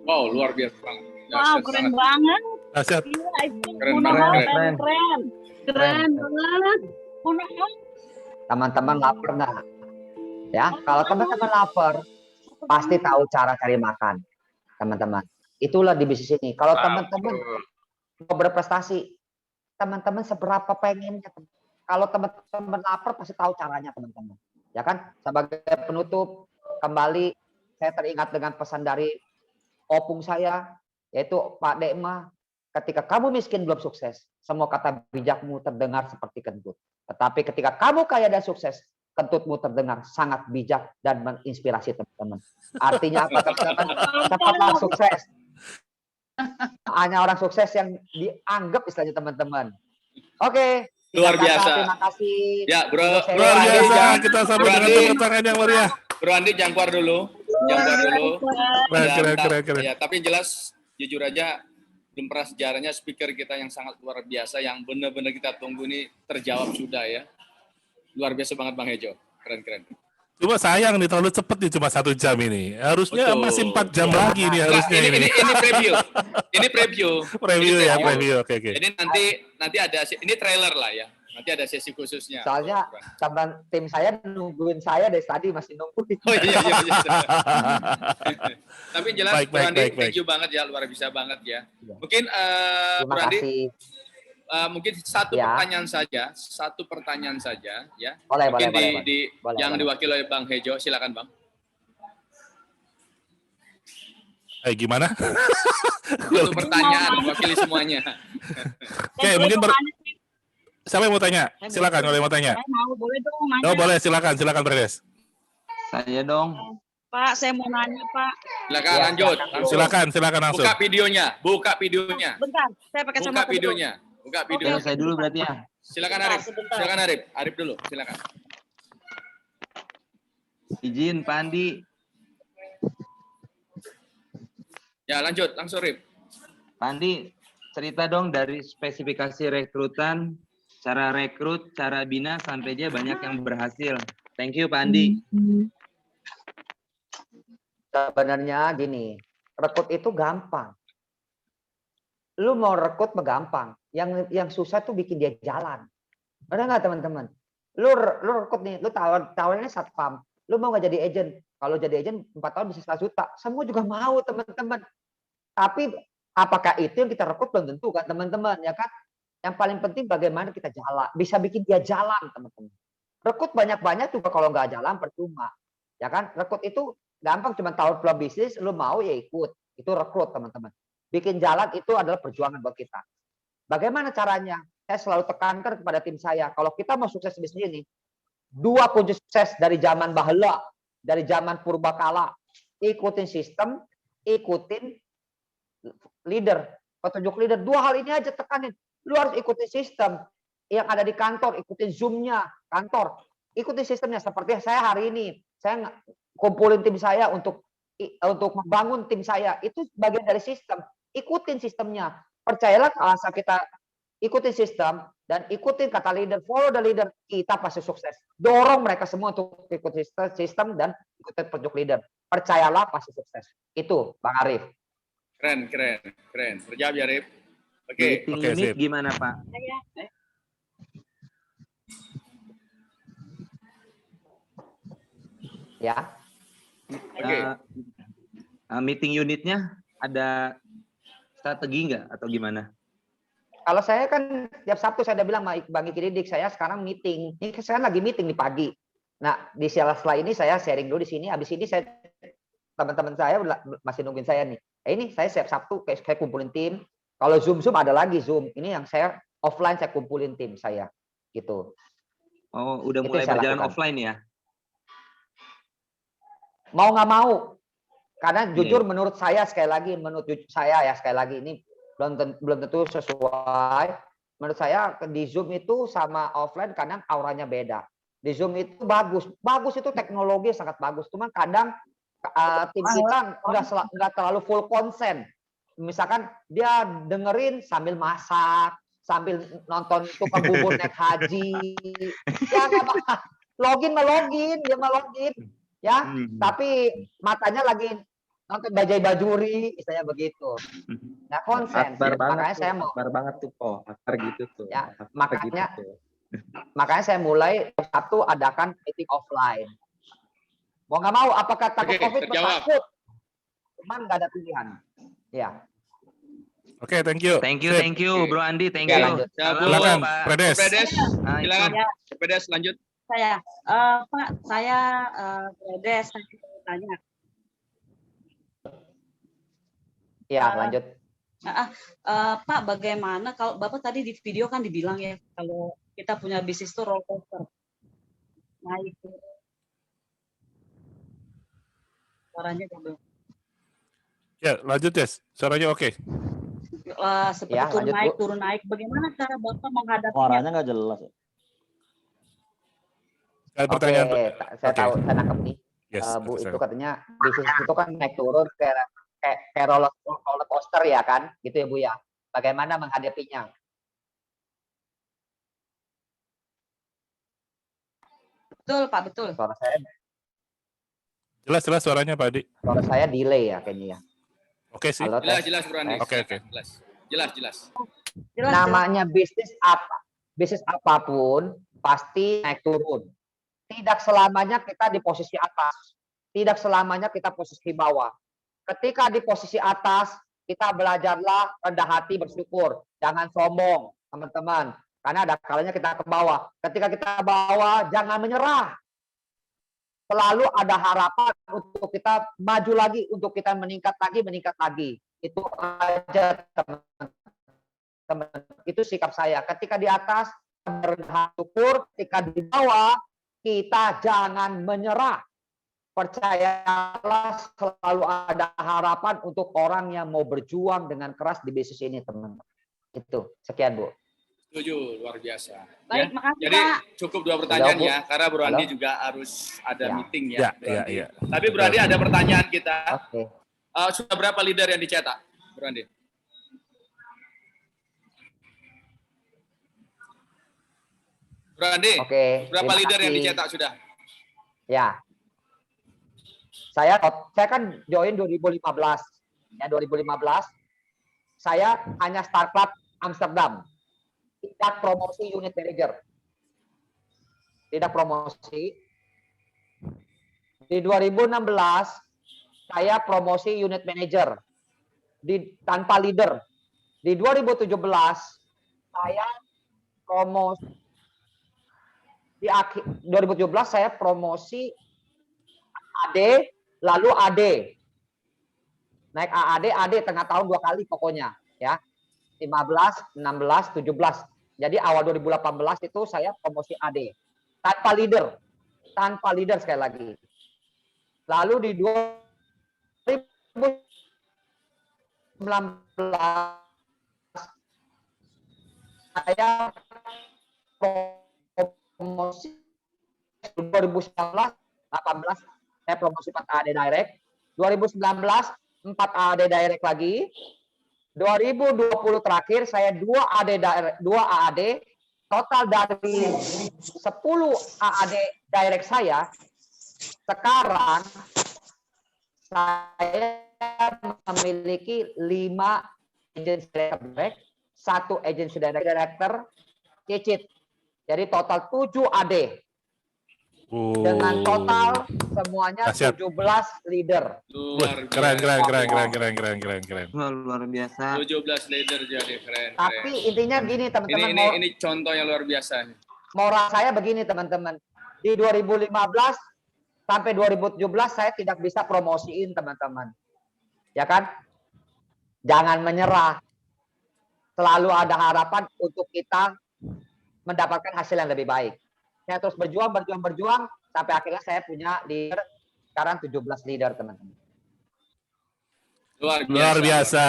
Wow, luar biasa banget. Wow, keren banget. Dahsyat. Gila, itu Keren Muna banget, keren. Keren banget. Muna, Teman-teman lapar nggak? Ya, kalau teman-teman lapar, pasti tahu cara cari makan, teman-teman. Itulah di bisnis ini. Kalau teman-teman mau berprestasi, teman-teman seberapa pengennya. kalau teman-teman lapar pasti tahu caranya teman-teman. Ya kan? Sebagai penutup, kembali saya teringat dengan pesan dari opung saya, yaitu Pak Dekma, ketika kamu miskin belum sukses, semua kata bijakmu terdengar seperti kentut. Tetapi ketika kamu kaya dan sukses, kentutmu terdengar sangat bijak dan menginspirasi teman-teman. Artinya apa teman-teman? Cepatlah sukses. Hanya orang sukses yang dianggap istilahnya teman-teman. Oke. Luar biasa. Terima kasih. Ya, Bro. Luar Andi, biasa. jangan- Kita sambut Bro dengan Andi. tepuk tangan yang meriah. Bro Andi jangan keluar dulu. Jangan keluar dulu. Keren. Ya, tapi jelas jujur aja belum pernah sejarahnya speaker kita yang sangat luar biasa yang benar-benar kita tunggu ini terjawab sudah ya. Luar biasa banget Bang Hejo. Keren. Cuma sayang nih terlalu cepet nih cuma 1 jam ini. Harusnya Betul. masih 4 jam lagi nih Nah, harusnya ini ini. preview. Ini preview. Preview Ini ya, preview. Oke. Jadi nanti ada ini trailer lah ya. Nanti ada sesi khususnya. Soalnya teman tim saya nungguin saya dari tadi masih nungguin. Oh iya. Tapi jelas Baik, Bro Andi, baik. thank you banget ya, luar biasa banget ya. Iya. Mungkin Terima Bro Andi, kasih. mungkin satu Ya. pertanyaan saja ya. Boleh. Mungkin Boleh, yang boleh. diwakili oleh Bang Hejo, silakan Bang. Gimana? Satu pertanyaan wakili semuanya. Oke, mungkin siapa yang mau tanya? Silakan kalau yang mau tanya. Saya mau, boleh dong nanya. Oh, boleh, silakan Berdes. Saya dong. Pak, saya mau nanya, Pak. Silakan Ya, lanjut. Langsung. Silakan langsung. Buka videonya. Bentar, saya pakai Buka kacamata dulu. videonya. Ya, saya dulu berarti ya. Silakan Sebentar, Arif. sebentar. Silakan Arif dulu, silakan. Izin Pak Andi. Ya, lanjut, langsung Arif. Pak Andi, cerita dong dari spesifikasi rekrutan, cara rekrut, cara bina, sampai dia banyak yang berhasil. Thank you Pak Andi. Sebenarnya gini, rekrut itu gampang. Lu mau rekrut mah gampang. Yang susah tuh bikin dia jalan. Benar nggak teman-teman? Lu rekrut nih, lu tawarinnya satpam. Lu mau nggak jadi agent? Kalau jadi agent 4 tahun bisa 100 juta. Semua juga mau teman-teman. Tapi apakah itu yang kita rekrut belum tentu kan teman-teman, ya kan? Yang paling penting bagaimana kita jalan, bisa bikin dia jalan teman-teman. Rekrut banyak-banyak juga kalau nggak jalan percuma, ya kan? Rekrut itu gampang, cuma tahu plan bisnis, lu mau ya ikut, itu rekrut teman-teman. Bikin jalan itu adalah perjuangan buat kita. Bagaimana caranya? Saya selalu tekankan kepada tim saya, kalau kita mau sukses bisnis ini, 2 kunci sukses dari zaman bahela, dari zaman purbakala, ikutin sistem, ikutin leader, petunjuk leader. 2 hal ini aja tekanin. Lu harus ikutin sistem yang ada di kantor, ikutin Zoom-nya kantor, ikutin sistemnya. Seperti saya hari ini, saya kumpulin tim saya untuk membangun tim saya. Itu bagian dari sistem. Ikutin sistemnya. Percayalah kalau kita ikutin sistem dan ikutin kata leader, follow the leader, kita pasti sukses. Dorong mereka semua untuk ikut sistem dan ikutin petunjuk leader. Percayalah pasti sukses. Itu Bang Arif. Keren. Terjawab ya Arif. Oke. Meeting Oke, unit sip. gimana Pak? Ya. Oke. Meeting unitnya ada strategi nggak atau gimana? Kalau saya kan tiap Sabtu saya udah bilang sama Bang Iki Didik, saya sekarang meeting. Ini saya lagi meeting di pagi. Nah, di sela-sela ini saya sharing dulu di sini. Habis ini saya teman-teman saya masih nungguin saya nih. Ini saya setiap Sabtu kayak kumpulin tim. Kalau Zoom ada lagi Zoom. Ini yang saya offline saya kumpulin tim saya. Gitu. Oh, udah Itu mulai saya berjalan lakukan. offline ya? Mau nggak mau. Karena jujur Iya. menurut saya sekali lagi, ini belum tentu sesuai. Menurut saya di Zoom itu sama offline kadang auranya beda. Di Zoom itu bagus itu teknologi sangat bagus. Cuman kadang tim kita nggak terlalu full konsen. Misalkan dia dengerin sambil masak, sambil nonton tukang bubur naik haji, ya nggak apa-apa. Login, dia mah login, ya. Tapi matanya lagi nonton Bajai Bajuri, istilahnya begitu. Nggak konsen. Makanya saya mau. Akbar banget tuh, akbar gitu tuh. Ya, Akbar makanya gitu tuh. Makanya saya mulai Sabtu adakan meeting offline. Mau nggak mau, apakah takut Oke, COVID? terjawab. Takut. Cuman nggak ada pilihan. Ya. Oke, thank you. Thank you, Sip. thank you, Bro Andi, thank Ya, you. lanjut. Ya, Bu. Silakan, Pak. Fredes. Fredes, Nah, itu. silakan. Ya. Fredes lanjut. Saya, Pak, saya Fredes, saya mau tanya. Ya, lanjut. Pak, bagaimana kalau Bapak tadi di video kan dibilang ya, kalau kita punya bisnis itu roller coaster. Naik turun. Suaranya belum. Ya, lanjut, Yes. Suaranya oke. Seperti Ya, lanjut, Bu. turun naik. Bagaimana cara Bapak menghadapinya? Suaranya nggak jelas. Ada Oke, pertanyaan. saya Oke. tahu, saya nangkep nih. Yes, Bu, saya- itu katanya bisnis itu kan naik turun kayak roller coaster ya kan, gitu ya Bu ya. Bagaimana menghadapinya? Betul, Pak, betul. Jelas suaranya Pak Adi. Suara saya delay ya kayaknya ya. Oke sih. Halo, Jelas, tes. jelas, Bro Andi. Oke, oke. Jelas. Jelas, jelas. Jelas, Namanya bisnis apa? Bisnis apapun pasti naik turun. Tidak selamanya kita di posisi atas. Tidak selamanya kita posisi bawah. Ketika di posisi atas, kita belajarlah rendah hati bersyukur. Jangan sombong, teman-teman. Karena ada kalanya kita ke bawah. Ketika kita bawah, jangan menyerah. Selalu ada harapan untuk kita maju lagi, untuk kita meningkat lagi. Itu aja, teman-teman. Itu sikap saya. Ketika di atas, rendah syukur. Ketika di bawah, kita jangan menyerah. Percayalah, selalu ada harapan untuk orang yang mau berjuang dengan keras di bisnis ini, teman-teman. Itu. Sekian, Bu. Setuju, luar biasa. Baik, Ya. makasih, Jadi Pak. cukup 2 pertanyaan Bu. ya, karena Bro Andi Halo. juga harus ada Ya. meeting Ya, ya. Bro ya, Andi. ya. Tapi Bro Andi ada pertanyaan kita. Oke. Sudah berapa leader yang dicetak, Bro Andi? Bro Andi, Oke. berapa terima leader yang kasih. dicetak sudah? Ya. Saya kan join 2015. Ya, 2015. Saya hanya Start Club Amsterdam. Tidak promosi unit manager. Tidak promosi. Di 2016 saya promosi unit manager tanpa leader. Di 2017 saya promosi di akhir 2017 saya promosi AD lalu AD. Naik AD tengah tahun 2 kali pokoknya ya. 15, 16, 17. Jadi awal 2018 itu saya promosi AD tanpa leader. Tanpa leader sekali lagi. Lalu di 2019 saya promosi 2019 18 saya promosi 4 AD direct, 2019 4 AD direct lagi, 2020 terakhir saya 2 AD direct, 2 AAD, total dari 10 AAD direct saya sekarang saya memiliki 5 agency direct, 1 agency director cicit. Jadi total 7 AD. Dengan total semuanya Dahsyat. 17 leader. Luar Keren. biasa. Wah, luar biasa. 17 leader jadi keren. Tapi intinya gini teman-teman, Ini contoh yang luar biasa. moral saya begini teman-teman. Di 2015 sampai 2017 saya tidak bisa promosiin teman-teman. Ya kan? Jangan menyerah. Selalu ada harapan untuk kita mendapatkan hasil yang lebih baik. Saya terus berjuang sampai akhirnya saya punya leader sekarang 17 leader teman-teman. Luar biasa.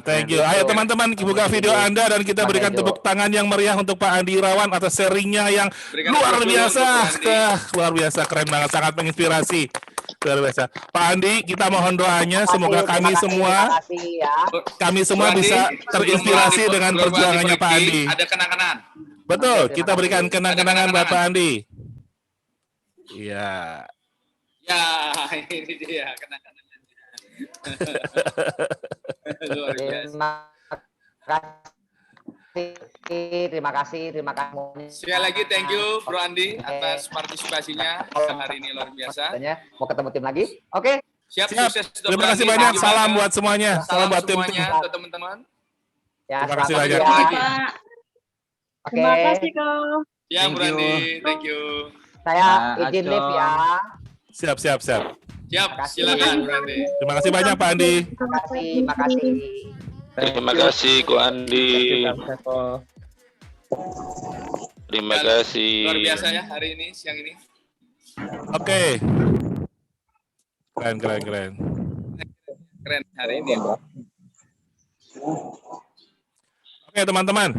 Thank you. Ayo teman-teman buka video Anda dan kita berikan tepuk tangan yang meriah untuk Pak Andi Irawan atas sharingnya yang Berikan luar tepuk biasa. untuk Pak Andi. Luar biasa, keren banget, sangat menginspirasi. Luar biasa. Pak Andi, kita mohon doanya semoga kami semua Bro Andi, bisa terinspirasi sebelum dengan Bro Andi perjuangannya Pak pergi, Andi. Ada kenang-kenangan. Betul, kita berikan kenang-kenangan Ada buat Pak Andi. Iya. Ya, ini dia kenang-kenangan. Luar biasa. Terima kasih. Sekali lagi thank you Bro Andi atas partisipasinya hari ini luar biasa. Mau ketemu tim lagi? Oke. Siap, Siap. sukses untuk Terima Bro kasih Andi. banyak. Thank you Salam banyak. buat semuanya. Salam Salam buat tim. semuanya untuk teman-teman. Ya, Terima kasih selamat banyak. siang. Pak. Oke, Terima kasih kok. Ya, Thank Bu Randi. you. Thank you. saya Nah, izin live Acong. ya. Siap, siap, siap. Siap, Makasih. silakan Bu Randi. Terima kasih banyak Pak Andi. Makasih, makasih. Terima kasih Ko Andi. Terima kasih. Luar biasa ya hari ini, siang ini. Oke. Keren, keren, keren. Keren hari ini. Oke, teman-teman.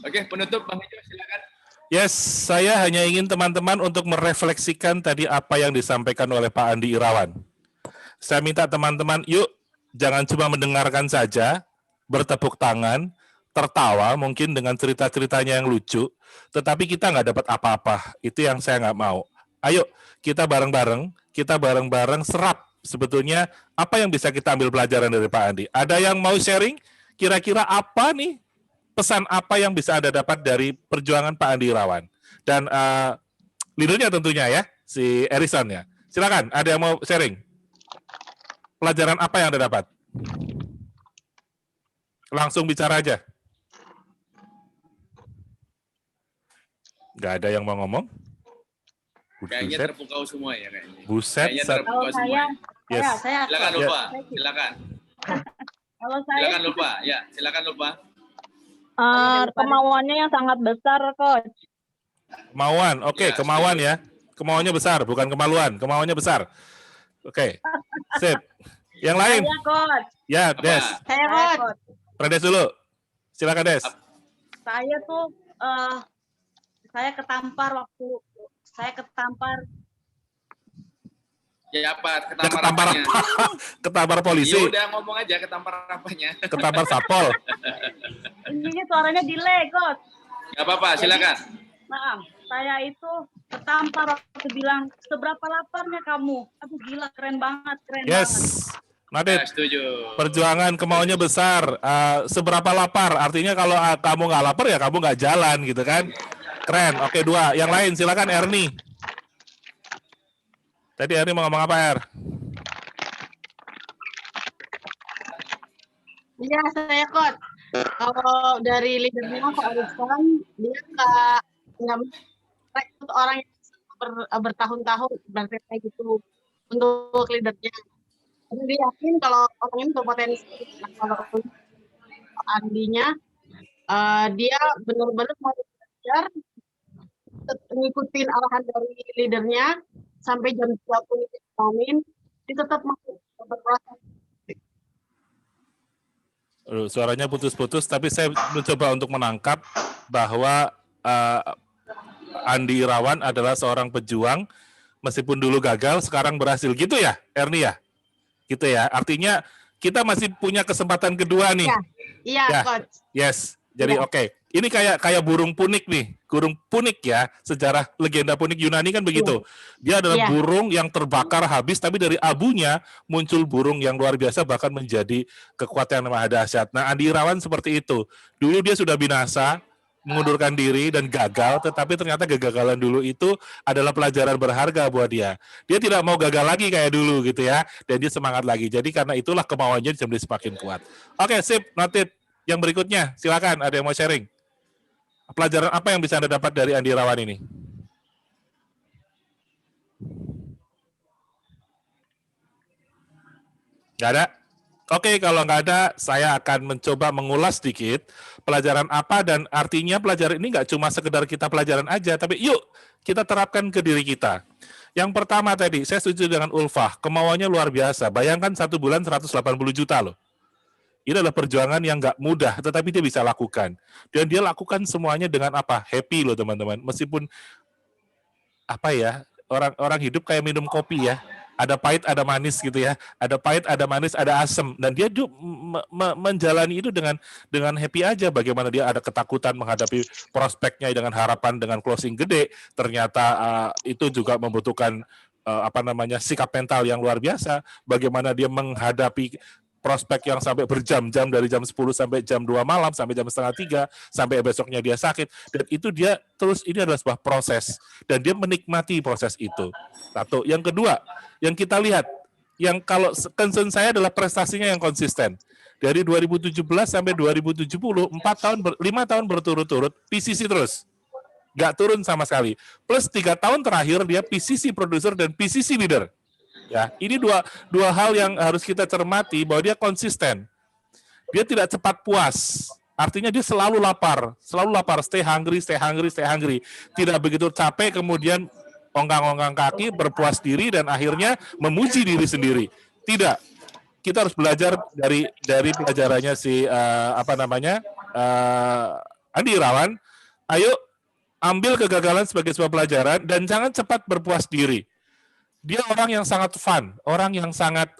Oke, penutup Bang Hejo, silakan. Yes, saya hanya ingin teman-teman untuk merefleksikan tadi apa yang disampaikan oleh Pak Andi Irawan. Saya minta teman-teman, yuk jangan cuma mendengarkan saja, bertepuk tangan, tertawa mungkin dengan cerita-ceritanya yang lucu, tetapi kita nggak dapat apa-apa. Itu yang saya nggak mau. Ayo, kita bareng-bareng serap sebetulnya apa yang bisa kita ambil pelajaran dari Pak Andi. Ada yang mau sharing? Kira-kira apa nih? Pesan apa yang bisa Anda dapat dari perjuangan Pak Andi Irawan? Dan leadernya tentunya ya, si Erison ya. Silakan, ada yang mau sharing? Pelajaran apa yang Anda dapat? Langsung bicara aja. Nggak ada yang mau ngomong? Kayaknya Buset, terpukau semua ya kayaknya. buset. Kayaknya Sat- terpukau semua. Yes. Saya Silakan Ya. lupa, silakan. kalau saya Silakan lupa, ya, silakan lupa. Kemauannya yang sangat besar, Coach. Kemauan, oke, Ya, kemauan ya. Kemauannya besar, bukan kemaluan. Kemauannya besar. Oke, sip. Yang lain? saya Coach. Ya, Apa? Des. Saya Coach. Des dulu. Silakan, Des. Saya tuh saya ketampar Ya apa? Ya, Ketampar ketampar apanya? apa? Ketampar polisi, Ya udah ngomong aja ketampar apanya. ketampar satpol. ini suaranya delay, Coach. Gak apa-apa, silakan. Maaf, saya itu ketampar waktu bilang seberapa laparnya kamu. Aduh gila, keren banget, keren banget. Yes. Nadit, Ya, setuju. perjuangan kemauannya besar. Seberapa lapar? Artinya kalau kamu nggak lapar ya kamu nggak jalan gitu kan? Keren. Oke, 2. Yang lain silakan Ernie. Tadi Ernie mau ngomong apa, Er? Iya, saya Coach. Kalau dari leadernya Pak Arisan, dia nggak rekrut orang yang bertahun-tahun berarti kayak gitu untuk leadernya. Jadi dia yakin kalau orang ini berpotensi. Nah, kalau Andinya, dia benar-benar mau belajar, ngikutin arahan dari leadernya sampai jam 20 malam, dia tetap mau berproses. Suaranya putus-putus, tapi saya mencoba untuk menangkap bahwa Andi Irawan adalah seorang pejuang, meskipun dulu gagal, sekarang berhasil. Gitu ya, Ernie ya? Gitu ya, artinya kita masih punya kesempatan kedua nih. Iya, Ya. Coach. Yes, jadi Ya. oke. Ini kayak burung punik nih, burung punik ya. Sejarah legenda punik Yunani kan begitu. Dia adalah Ya. burung yang terbakar habis, tapi dari abunya muncul burung yang luar biasa, bahkan menjadi kekuatan yang maha dahsyat. Nah, Andi Irawan seperti itu. Dulu dia sudah binasa, mengundurkan diri dan gagal, tetapi ternyata kegagalan dulu itu adalah pelajaran berharga buat dia. Dia tidak mau gagal lagi kayak dulu gitu ya, dan dia semangat lagi. Jadi karena itulah kemauannya jadi semakin kuat. Oke, sip, noted. Yang berikutnya, silakan ada yang mau sharing. Pelajaran apa yang bisa Anda dapat dari Andi Irawan ini? Nggak ada? Oke, kalau nggak ada, saya akan mencoba mengulas sedikit pelajaran apa, dan artinya pelajaran ini nggak cuma sekedar kita pelajaran aja, tapi yuk kita terapkan ke diri kita. Yang pertama tadi, saya setuju dengan Ulfah, kemauannya luar biasa. Bayangkan 1 bulan 180 juta loh. Ini adalah perjuangan yang nggak mudah, tetapi dia bisa lakukan. Dan dia lakukan semuanya dengan apa? Happy loh teman-teman. Meskipun apa ya, orang hidup kayak minum kopi ya. Ada pahit, ada manis gitu ya. Ada pahit, ada manis, ada asam. Dan dia menjalani itu dengan happy aja. Bagaimana dia ada ketakutan menghadapi prospeknya dengan harapan dengan closing gede. Ternyata itu juga membutuhkan sikap mental yang luar biasa. Bagaimana dia menghadapi prospek yang sampai berjam-jam dari jam 10 sampai jam 2 malam, sampai jam setengah 3, sampai besoknya dia sakit. Dan itu dia terus, ini adalah sebuah proses. Dan dia menikmati proses itu. Satu. Yang kedua, yang kita lihat, yang kalau concern saya adalah prestasinya yang konsisten. Dari 2017 sampai 2070, 5 tahun berturut-turut PCC terus. Nggak turun sama sekali. Plus 3 tahun terakhir dia PCC producer dan PCC leader. Ya, ini dua hal yang harus kita cermati bahwa dia konsisten. Dia tidak cepat puas. Artinya dia selalu lapar, stay hungry. Tidak begitu capek kemudian ongkang-ongkang kaki, berpuas diri dan akhirnya memuji diri sendiri. Tidak. Kita harus belajar dari pelajarannya si Andi Irawan. Ayo ambil kegagalan sebagai sebuah pelajaran dan jangan cepat berpuas diri. Dia orang yang sangat fun, orang yang sangat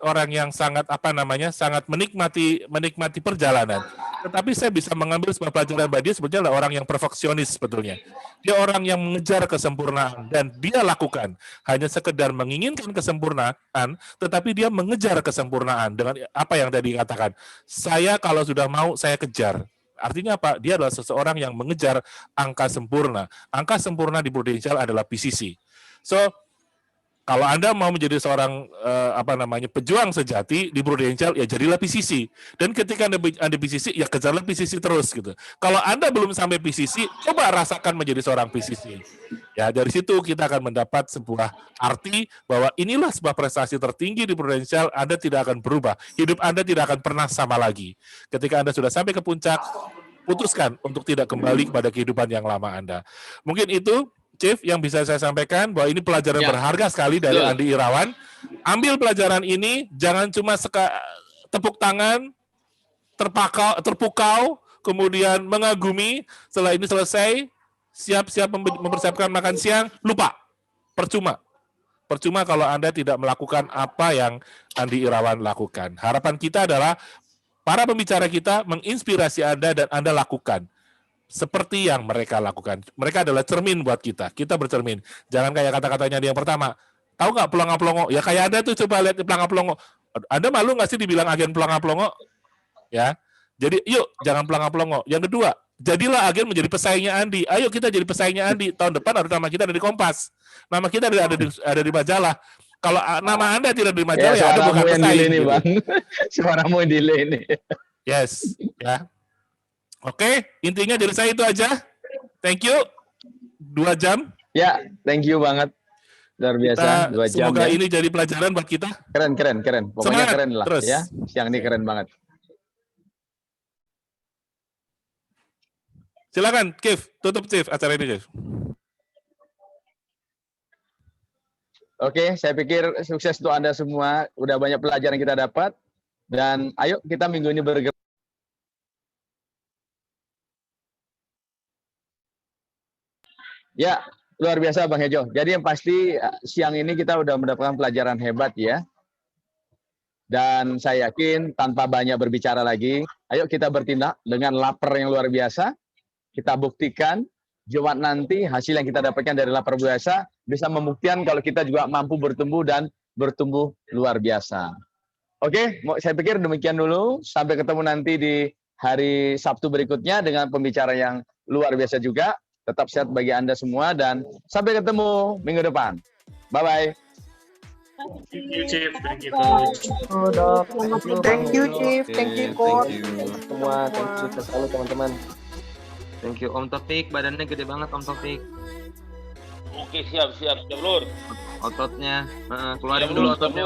sangat menikmati perjalanan. Tetapi saya bisa mengambil sebuah pelajaran bahwa dia sebetulnya adalah orang yang perfeksionis sebetulnya. Dia orang yang mengejar kesempurnaan dan dia lakukan hanya sekedar menginginkan kesempurnaan, tetapi dia mengejar kesempurnaan dengan apa yang tadi katakan. Saya kalau sudah mau saya kejar. Artinya apa? Dia adalah seseorang yang mengejar angka sempurna. Angka sempurna di Prudential adalah PCC. So kalau Anda mau menjadi seorang pejuang sejati di Prudential, ya jadilah PCC. Dan ketika Anda PCC, ya kejarlah PCC terus gitu. Kalau Anda belum sampai PCC, coba rasakan menjadi seorang PCC. Ya dari situ kita akan mendapat sebuah arti bahwa inilah sebuah prestasi tertinggi di Prudential. Anda tidak akan berubah. Hidup Anda tidak akan pernah sama lagi. Ketika Anda sudah sampai ke puncak, putuskan untuk tidak kembali kepada kehidupan yang lama Anda. Mungkin itu Chief, yang bisa saya sampaikan bahwa ini pelajaran berharga sekali dari Andi Irawan. Ambil pelajaran ini, jangan cuma tepuk tangan, terpukau, kemudian mengagumi, setelah ini selesai, siap-siap mempersiapkan makan siang, lupa, percuma. Percuma kalau Anda tidak melakukan apa yang Andi Irawan lakukan. Harapan kita adalah para pembicara kita menginspirasi Anda dan Anda lakukan seperti yang mereka lakukan. Mereka adalah cermin buat kita. Kita bercermin. Jangan kayak kata-katanya yang pertama. Tahu nggak pelongo-pelongo? Ya kayak Anda tuh coba lihat pelongo-pelongo. Anda malu nggak sih dibilang agen pelongo-pelongo? Ya. Jadi yuk jangan pelongo-pelongo. Yang kedua, jadilah agen menjadi pesaingnya Andi. Ayo kita jadi pesaingnya Andi. Tahun depan harus nama kita ada di Kompas. Nama kita ada di majalah. Kalau nama Anda tidak di majalah ya Anda bukan pesaing. Gitu. Bang. Suaramu delay nih. Yes, ya. Oke, intinya dari saya itu aja. Thank you. 2 jam. Ya, thank you banget. Luar biasa, 2 jam. Semoga ya. ini jadi pelajaran buat kita. Keren. Pokoknya Semangat. keren lah Terus. ya. Siang ini keren banget. Silakan, Chief. Tutup, Chief, acara ini, Chief. Oke, saya pikir sukses untuk Anda semua. Udah banyak pelajaran kita dapat. Dan ayo kita minggu ini bergerak. Ya, luar biasa Bang Hejo. Jadi yang pasti siang ini kita udah mendapatkan pelajaran hebat ya. Dan saya yakin tanpa banyak berbicara lagi, ayo kita bertindak dengan lapar yang luar biasa. Kita buktikan Jumat nanti hasil yang kita dapatkan dari lapar biasa bisa membuktikan kalau kita juga mampu bertumbuh dan bertumbuh luar biasa. Oke, saya pikir demikian dulu. Sampai ketemu nanti di hari Sabtu berikutnya dengan pembicara yang luar biasa juga. Tetap sehat bagi Anda semua dan sampai ketemu minggu depan. Bye-bye. Thank you, Chief. Thank you, Coach. Thank you, Chief. Thank you, Coach. Semua, thank you selalu teman-teman. Thank you Om Taufik, badannya gede banget Om Taufik. Oke, siap, Lur. Ototnya, keluarin dulu ototnya.